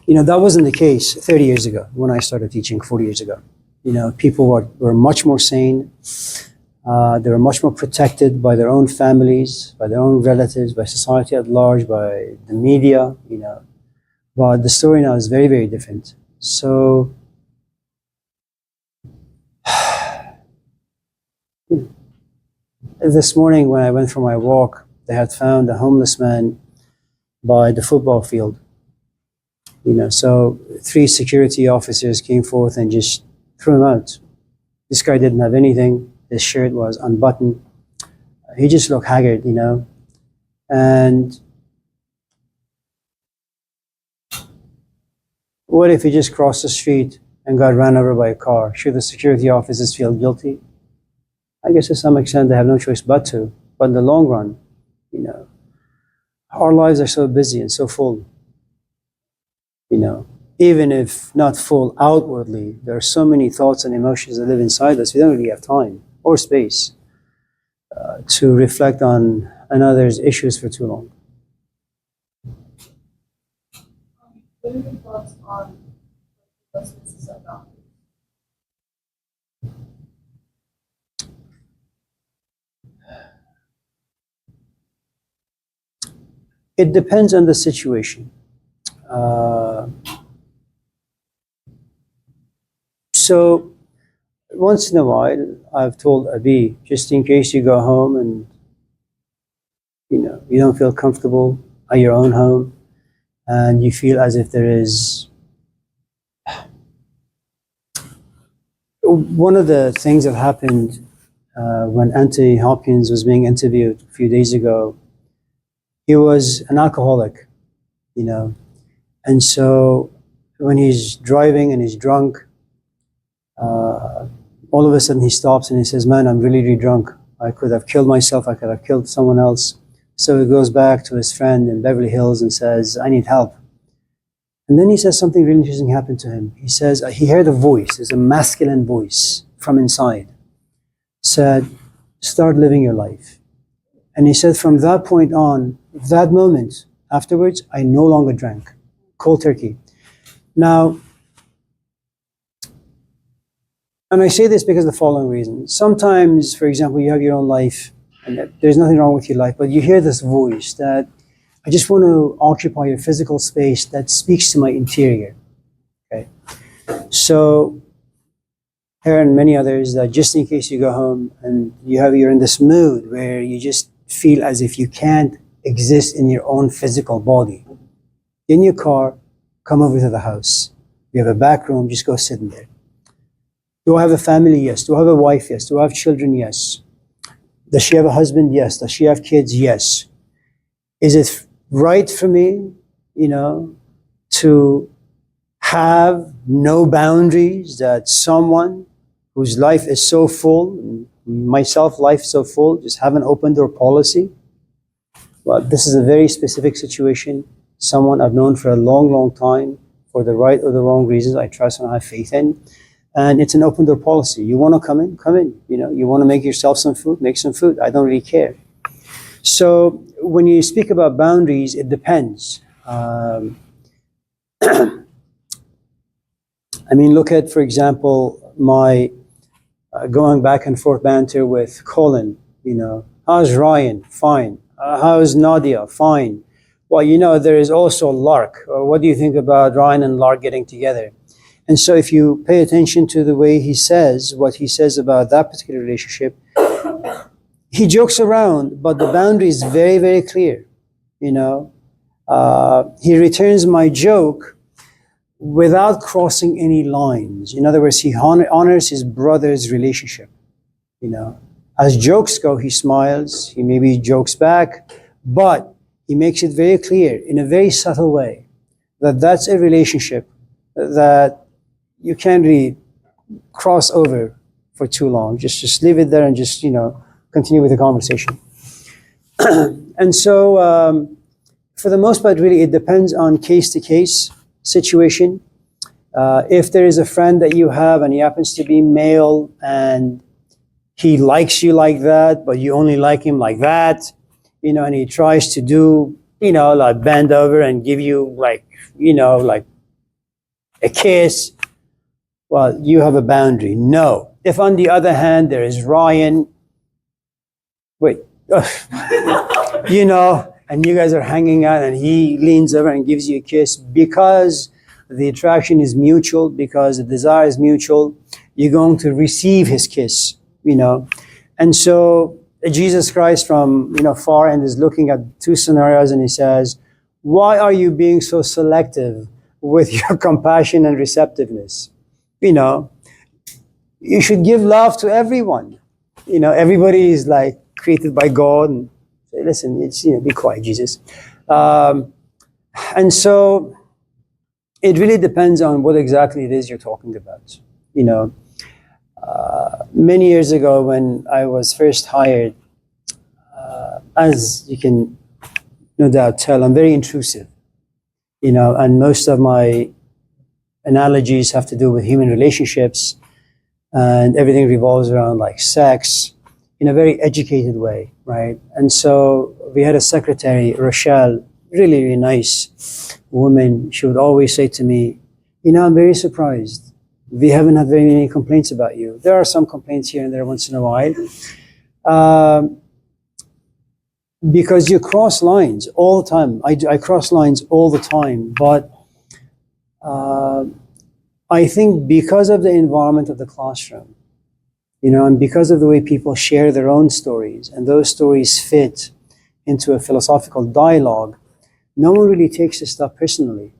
You know, that wasn't the case 30 years ago when I started teaching 40 years ago. You know, people were much more sane. They were much more protected by their own families, by their own relatives, by society at large, by the media, you know. But the story now is very, very different. So, this morning when I went for my walk, they had found a homeless man by the football field. You know, so 3 security officers came forth and just threw him out. This guy didn't have anything. His shirt was unbuttoned. He just looked haggard, you know. And what if he just crossed the street and got run over by a car? Should the security officers feel guilty? I guess to some extent they have no choice but to. But in the long run, you know, our lives are so busy and so full. You know, even if not full outwardly, there are so many thoughts and emotions that live inside us. We don't really have time or space to reflect on another's issues for too long. What are your thoughts on investments of doctors? It depends on the situation. So once in a while, I've told Abi, just in case you go home and you don't feel comfortable at your own home, and you feel as if there is one of the things that happened when Anthony Hopkins was being interviewed a few days ago. He was an alcoholic, and so when he's driving and he's drunk, all of a sudden he stops and he says, "Man, I'm really, really drunk. I could have killed myself. I could have killed someone else." So he goes back to his friend in Beverly Hills and says, "I need help." And then he says something really interesting happened to him. He says he heard a voice, it's a masculine voice from inside, said, "Start living your life." And he said, from that point on, that moment afterwards, I no longer drank. Cold turkey. Now, and I say this because of the following reason. Sometimes, for example, you have your own life, and there's nothing wrong with your life, but you hear this voice that, I just want to occupy your physical space that speaks to my interior. Okay? So, her and many others, that just in case you go home and you're in this mood where you just feel as if you can't exist in your own physical body. In your car, come over to the house. You have a back room, just go sit in there. Do I have a family? Yes. Do I have a wife? Yes. Do I have children? Yes. Does she have a husband? Yes. Does she have kids? Yes. Is it right for me, to have no boundaries, that someone whose life is so full, myself, life so full, just have an open door policy? Well, this is a very specific situation. Someone I've known for a long, long time, for the right or the wrong reasons, I trust and I have faith in. And it's an open door policy. You want to come in, come in. You want to make yourself some food, make some food. I don't really care. So when you speak about boundaries, it depends. I mean, look at, for example, my going back and forth banter with Colin. How's Ryan? Fine. How's Nadia? Fine. Well, there is also Lark. What do you think about Ryan and Lark getting together? And so if you pay attention to the way he says, what he says about that particular relationship, he jokes around, but the boundary is very, very clear. He returns my joke without crossing any lines. In other words, he honors his brother's relationship. As jokes go, he smiles, he maybe jokes back, but he makes it very clear in a very subtle way that that's a relationship that you can't really cross over for too long. Just leave it there and just, continue with the conversation. And so, for the most part, really, it depends on case-to-case situation. If there is a friend that you have and he happens to be male and he likes you like that, but you only like him like that, and he tries to do, like bend over and give you like a kiss, well, you have a boundary. No. If on the other hand, there is Ryan, and you guys are hanging out and he leans over and gives you a kiss because the attraction is mutual, because the desire is mutual, you're going to receive his kiss, And so Jesus Christ from, far end is looking at two scenarios and he says, why are you being so selective with your compassion and receptiveness? You should give love to everyone. Everybody is like created by God, and say, listen, it's, be quiet, Jesus. And so it really depends on what exactly it is you're talking about. Many years ago when I was first hired, as you can no doubt tell, I'm very intrusive, and most of my analogies have to do with human relationships, and everything revolves around like sex in a very educated way, right? And so we had a secretary, Rochelle, really, really nice woman. She would always say to me, I'm very surprised. We haven't had very many complaints about you. There are some complaints here and there once in a while. Because you cross lines all the time. I cross lines all the time, but I think because of the environment of the classroom, and because of the way people share their own stories, and those stories fit into a philosophical dialogue, no one really takes this stuff personally.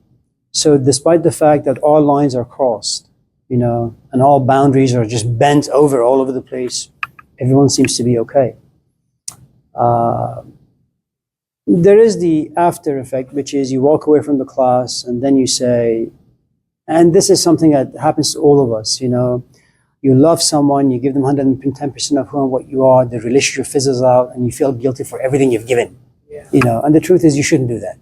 So despite the fact that all lines are crossed, and all boundaries are just bent all over the place, everyone seems to be okay. There is the after effect, which is you walk away from the class and then you say, and this is something that happens to all of us, you love someone, you give them 110% of who and what you are, the relationship fizzles out and you feel guilty for everything you've given. Yeah. And the truth is you shouldn't do that.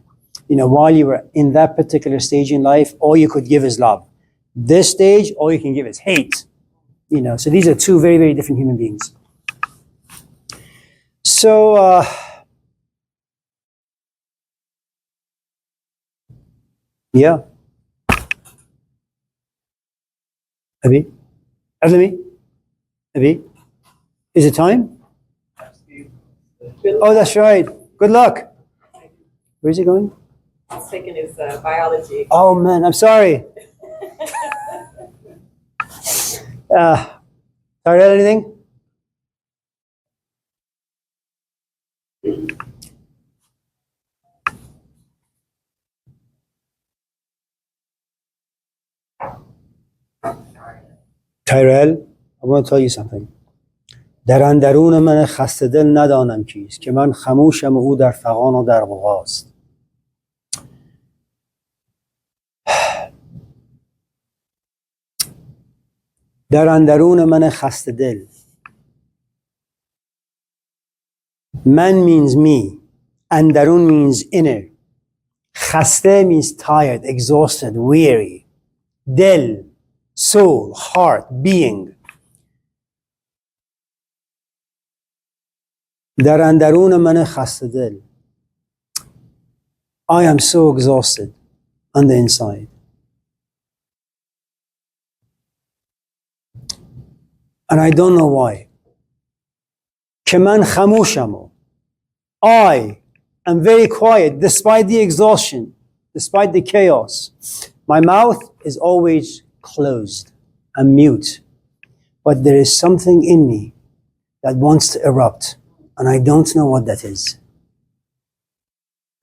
While you were in that particular stage in life, all you could give is love. This stage, all you can give is hate. So these are two very, very different human beings. So, yeah. Abi? Abi? Is it time? Oh, that's right. Good luck. Where's he going? He's taking his biology. Oh, man, I'm sorry. Tyrell, anything? Tyrell, I want to tell you something. در اندرون من خسته دل ندانم کیست که من خموشم و او در فغان و در غوغاست. در اندرون من خسته دل. Man means me. اندرون means inner. خسته means tired, exhausted, weary. دل, soul, heart, being. در اندرون من خسته دل. I am so exhausted on the inside. And I don't know why. که من خموشم. I am very quiet despite the exhaustion, despite the chaos. My mouth is always closed. I'm mute. But there is something in me that wants to erupt. And I don't know what that is.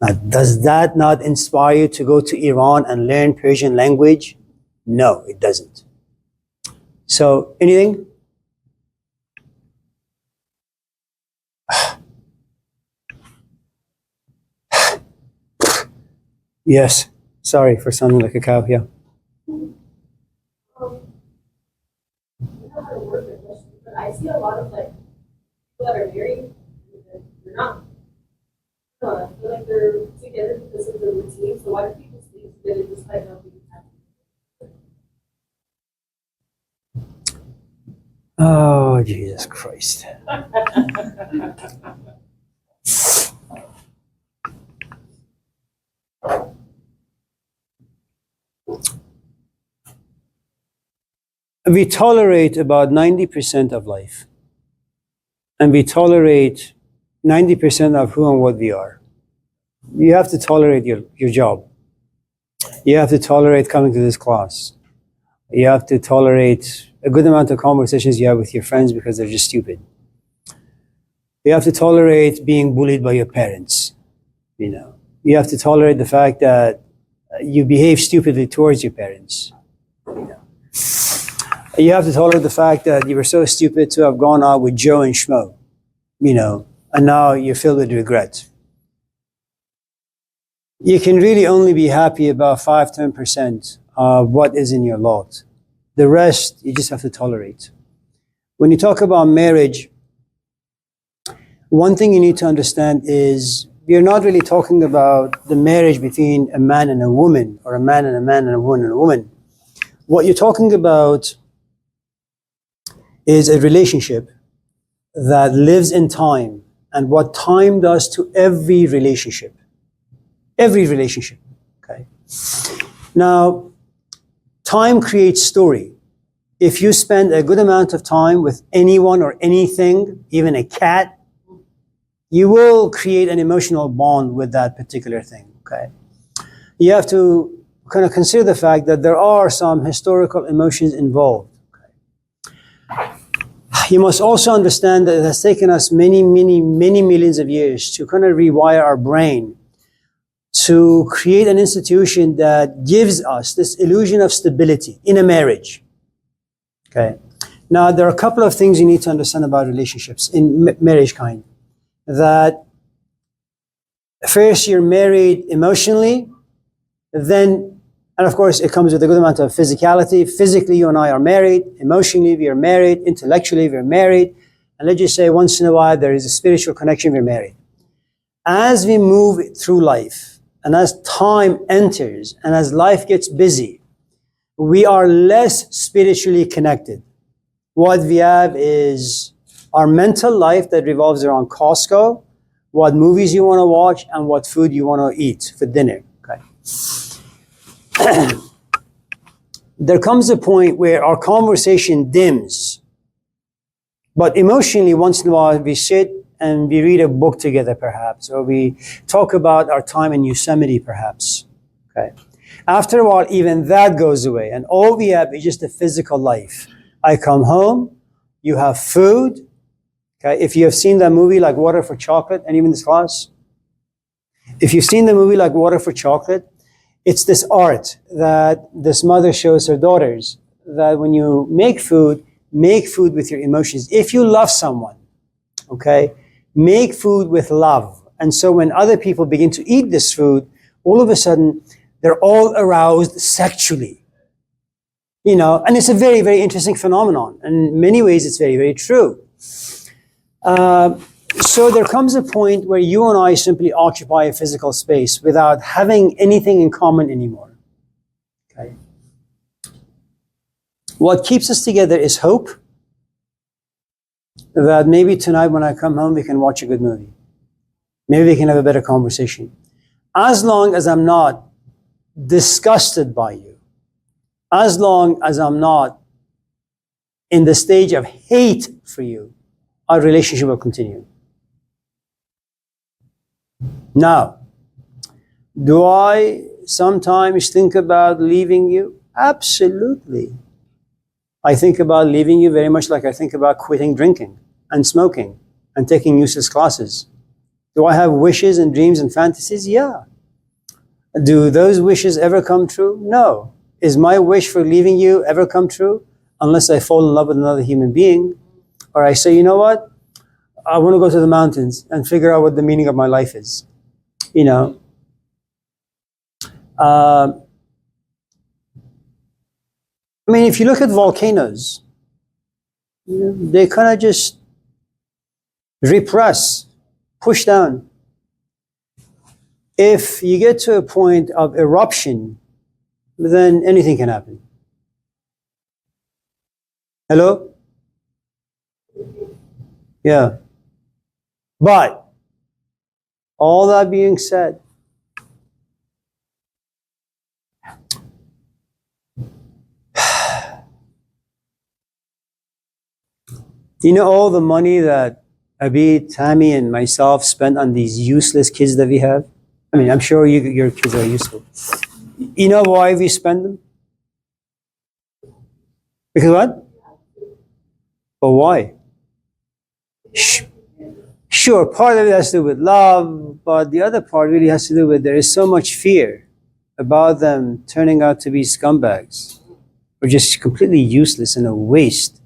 Now, does that not inspire you to go to Iran and learn Persian language? No, it doesn't. So, anything? Yes. Sorry for sounding like a cow. Yeah. You know how to work with this, but I see a lot of people that are married, and they're not. I feel like they're together because of the routine. So why do people stay together despite not being happy? Oh, Jesus Christ. We tolerate about 90% of life. And we tolerate 90% of who and what we are. You have to tolerate your job. You have to tolerate coming to this class. You have to tolerate a good amount of conversations you have with your friends because they're just stupid. You have to tolerate being bullied by your parents. You have to tolerate the fact that you behave stupidly towards your parents. You have to tolerate the fact that you were so stupid to have gone out with Joe and Schmo, and now you're filled with regret. You can really only be happy about 5-10% of what is in your lot. The rest, you just have to tolerate. When you talk about marriage, one thing you need to understand is we're not really talking about the marriage between a man and a woman, or a man and a man and a woman and a woman. What you're talking about is a relationship that lives in time, and what time does to every relationship. Every relationship, okay? Now, time creates story. If you spend a good amount of time with anyone or anything, even a cat, you will create an emotional bond with that particular thing, okay? You have to kind of consider the fact that there are some historical emotions involved. You must also understand that it has taken us many, many, many millions of years to kind of rewire our brain to create an institution that gives us this illusion of stability in a marriage. Okay. Now, there are a couple of things you need to understand about relationships in marriage kind. That first, you're married emotionally, then, and of course, it comes with a good amount of physicality. Physically, you and I are married. Emotionally, we are married. Intellectually, we are married. And let's just say once in a while, there is a spiritual connection, we're married. As we move through life, and as time enters, and as life gets busy, we are less spiritually connected. What we have is our mental life that revolves around Costco, what movies you want to watch, and what food you want to eat for dinner. Okay. There comes a point where our conversation dims. But emotionally, once in a while, we sit and we read a book together, perhaps, or we talk about our time in Yosemite, perhaps. Okay. After a while, even that goes away, and all we have is just a physical life. I come home, you have food. Okay. If you have seen that movie like Water for Chocolate, anyone in this class? If you've seen the movie like Water for Chocolate, it's this art that this mother shows her daughters, that when you make food with your emotions. If you love someone, okay, make food with love. And so when other people begin to eat this food, all of a sudden, they're all aroused sexually. You know, and it's a very, very interesting phenomenon. And in many ways, it's very, very true. So there comes a point where you and I simply occupy a physical space without having anything in common anymore. Okay. What keeps us together is hope that maybe tonight when I come home, we can watch a good movie. Maybe we can have a better conversation. As long as I'm not disgusted by you, as long as I'm not in the stage of hate for you, our relationship will continue. Now, do I sometimes think about leaving you? Absolutely. I think about leaving you very much like I think about quitting drinking and smoking and taking useless classes. Do I have wishes and dreams and fantasies? Yeah. Do those wishes ever come true? No. Is my wish for leaving you ever come true? Unless I fall in love with another human being, or I say, you know what? I want to go to the mountains and figure out what the meaning of my life is. You know, I mean, if you look at volcanoes, you know, they kind of just repress, push down. If you get to a point of eruption, then anything can happen. Hello? Yeah. But all that being said, you know all the money that Abi, Tammy, and myself spent on these useless kids that we have? I mean, I'm sure your kids are useful. You know why we spend them? Because what? But why? Sure, part of it has to do with love, but the other part really has to do with there is so much fear about them turning out to be scumbags or just completely useless and a waste,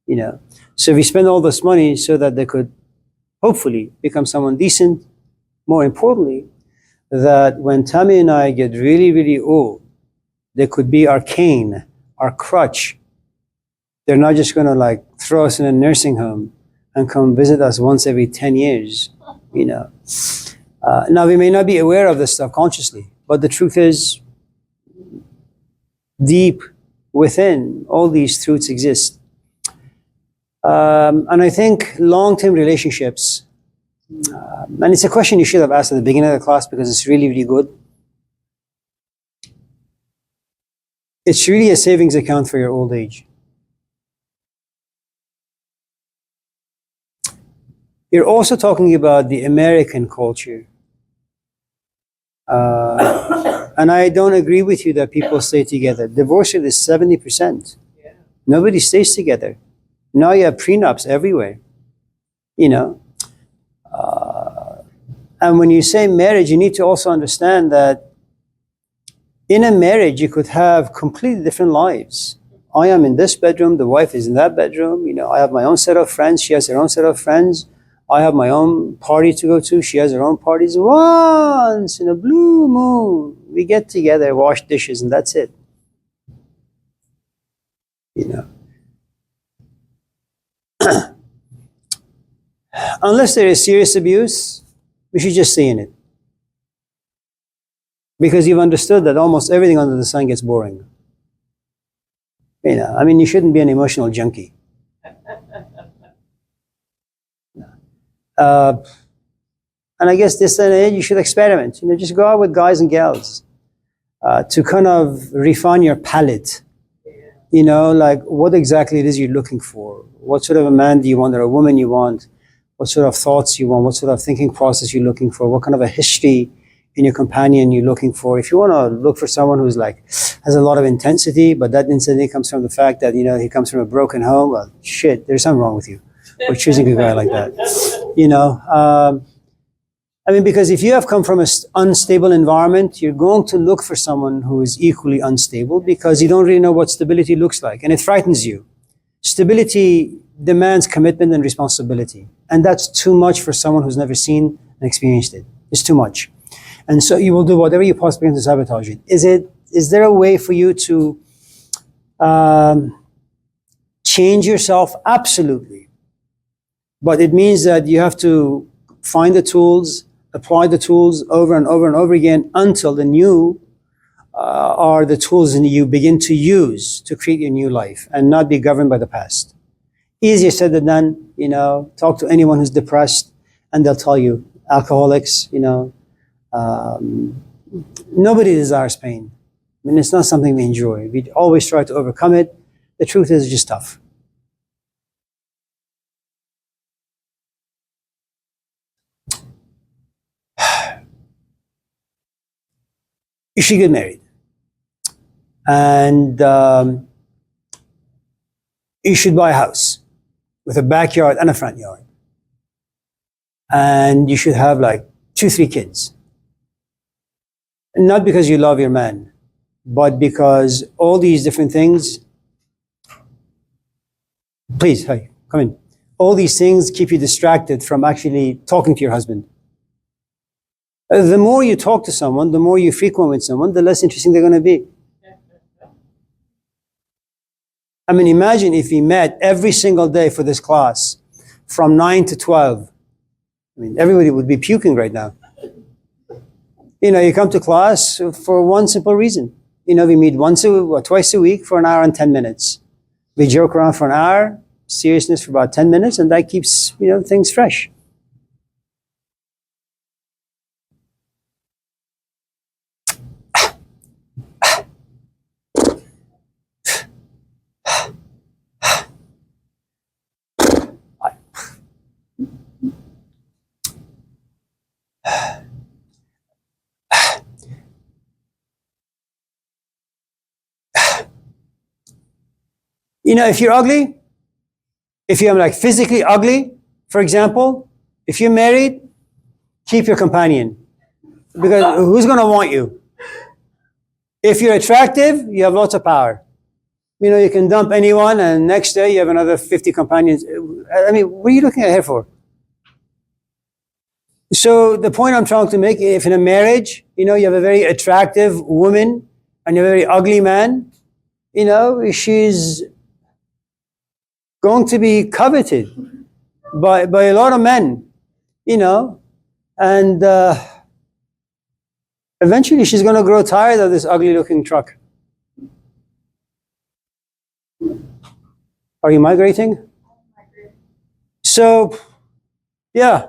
you know. So we spend all this money so that they could hopefully become someone decent. More importantly, that when Tammy and I get really, really old, they could be our cane, our crutch. They're not just going to like throw us in a nursing home and come visit us once every 10 years, you know. Now, we may not be aware of this stuff consciously, but the truth is, deep within, all these truths exist. And I think long-term relationships, and it's a question you should have asked at the beginning of the class because it's really, really good. It's really a savings account for your old age. You're also talking about the American culture. And I don't agree with you that people stay together. Divorce rate is 70%. Yeah. Nobody stays together. Now you have prenups everywhere. You know. And when you say marriage, you need to also understand that in a marriage, you could have completely different lives. I am in this bedroom, the wife is in that bedroom. You know, I have my own set of friends, she has her own set of friends. I have my own party to go to, she has her own parties. Once in a blue moon, we get together, wash dishes, and that's it. You know. Unless there is serious abuse, we should just stay in it. Because you've understood that almost everything under the sun gets boring. You know, I mean, you shouldn't be an emotional junkie. And I guess this day and age, you should experiment. You know, just go out with guys and gals to kind of refine your palate. You know, like what exactly it is you're looking for. What sort of a man do you want or a woman you want? What sort of thoughts you want? What sort of thinking process you're looking for? What kind of a history in your companion you're looking for? If you want to look for someone who's like, has a lot of intensity, but that intensity comes from the fact that, you know, he comes from a broken home, well, shit, there's something wrong with you. Or choosing a guy like that. You know, I mean, because if you have come from an unstable environment, you're going to look for someone who is equally unstable because you don't really know what stability looks like. And it frightens you. Stability demands commitment and responsibility. And that's too much for someone who's never seen and experienced it. It's too much. And so you will do whatever you possibly can to sabotage it. Is there a way for you to change yourself? Absolutely. But it means that you have to find the tools, apply the tools over and over and over again until the new are the tools that you begin to use to create your new life and not be governed by the past. Easier said than done. You know, talk to anyone who's depressed and they'll tell you, alcoholics, you know, nobody desires pain. I mean, it's not something we enjoy. We always try to overcome it. The truth is, it's just tough. You should get married. And you should buy a house with a backyard and a front yard. And you should have like 2-3 kids. Not because you love your man, but because all these different things, please, hey, come in. All these things keep you distracted from actually talking to your husband. The more you talk to someone, the more you frequent with someone, the less interesting they're going to be. I mean, imagine if we met every single day for this class from 9 to 12. I mean, everybody would be puking right now. You know, you come to class for one simple reason. You know, we meet twice a week for an hour and 10 minutes. We joke around for an hour, seriousness for about 10 minutes, and that keeps, you know, things fresh. You know, if you're ugly, if you're like physically ugly, for example, if you're married, keep your companion. Because who's going to want you? If you're attractive, you have lots of power. You know, you can dump anyone and next day you have another 50 companions. I mean, what are you looking at here for? So the point I'm trying to make, if in a marriage, you know, you have a very attractive woman and you're a very ugly man, you know, she's going to be coveted by a lot of men, you know, and eventually she's going to grow tired of this ugly looking truck. Are you migrating? So, yeah.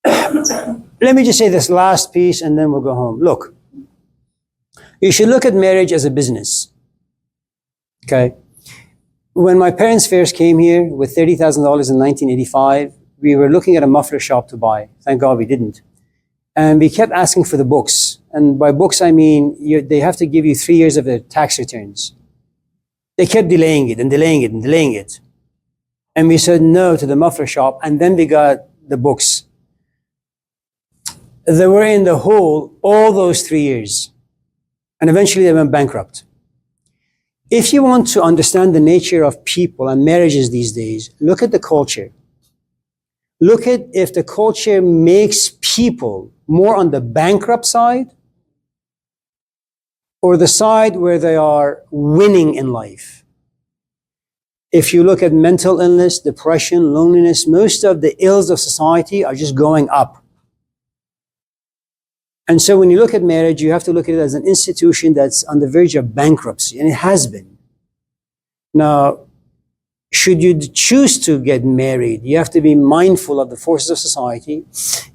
Let me just say this last piece and then we'll go home. Look, you should look at marriage as a business. Okay? When my parents first came here with $30,000 in 1985, we were looking at a muffler shop to buy. Thank God we didn't. And we kept asking for the books. And by books, I mean they have to give you 3 years of their tax returns. They kept delaying it and delaying it and delaying it. And we said no to the muffler shop, and then we got the books. They were in the hole all those 3 years. And eventually they went bankrupt. If you want to understand the nature of people and marriages these days, look at the culture. Look at if the culture makes people more on the bankrupt side or the side where they are winning in life. If you look at mental illness, depression, loneliness, most of the ills of society are just going up. And so when you look at marriage, you have to look at it as an institution that's on the verge of bankruptcy, and it has been. Now, should you choose to get married, you have to be mindful of the forces of society.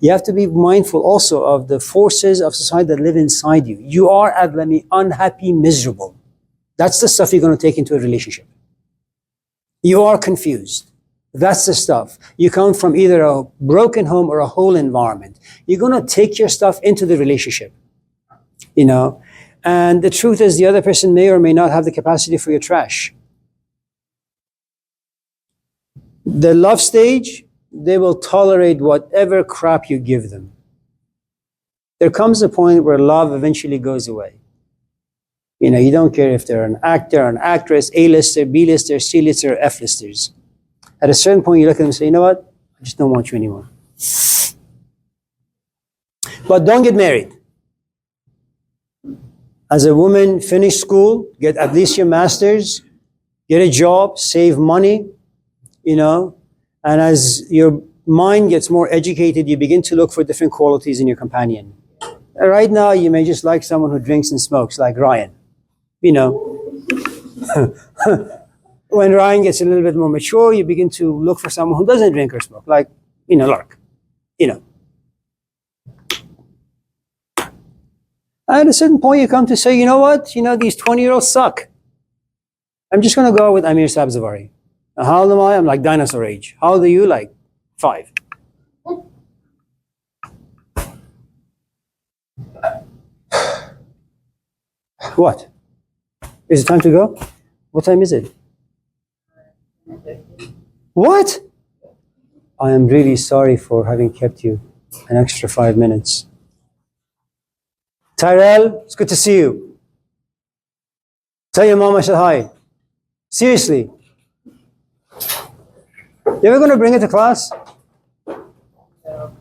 You have to be mindful also of the forces of society that live inside you. You are, Adlami, unhappy, miserable. That's the stuff you're going to take into a relationship. You are confused. That's the stuff. You come from either a broken home or a whole environment. You're going to take your stuff into the relationship, you know. And the truth is the other person may or may not have the capacity for your trash. The love stage, they will tolerate whatever crap you give them. There comes a point where love eventually goes away. You know, you don't care if they're an actor, an actress, A-lister, B-lister, C-lister, F-listers. At a certain point, you look at them and say, you know what? I just don't want you anymore. But don't get married. As a woman, finish school, get at least your master's, get a job, save money, you know, and as your mind gets more educated, you begin to look for different qualities in your companion. Right now, you may just like someone who drinks and smokes, like Ryan, you know. When Ryan gets a little bit more mature, you begin to look for someone who doesn't drink or smoke, like, you know, Lark, you know. At a certain point, you come to say, you know what? You know, these 20-year-olds suck. I'm just going to go with Amir Sabzavari. Now, how old am I? I'm like dinosaur age. How old are you? Like 5. What? Is it time to go? What time is it? What? I am really sorry for having kept you an extra 5 minutes. Tyrell, it's good to see you. Tell your mom I said hi. Seriously. You ever going to bring it to class? No.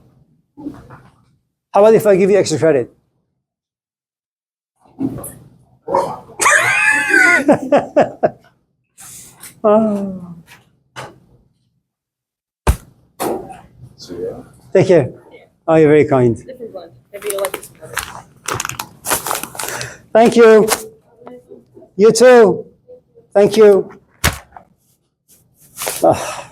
How about if I give you extra credit? Oh. Take care. Oh, you're very kind. Different one. Maybe you like this one. Thank you. You too. Thank you. Ah.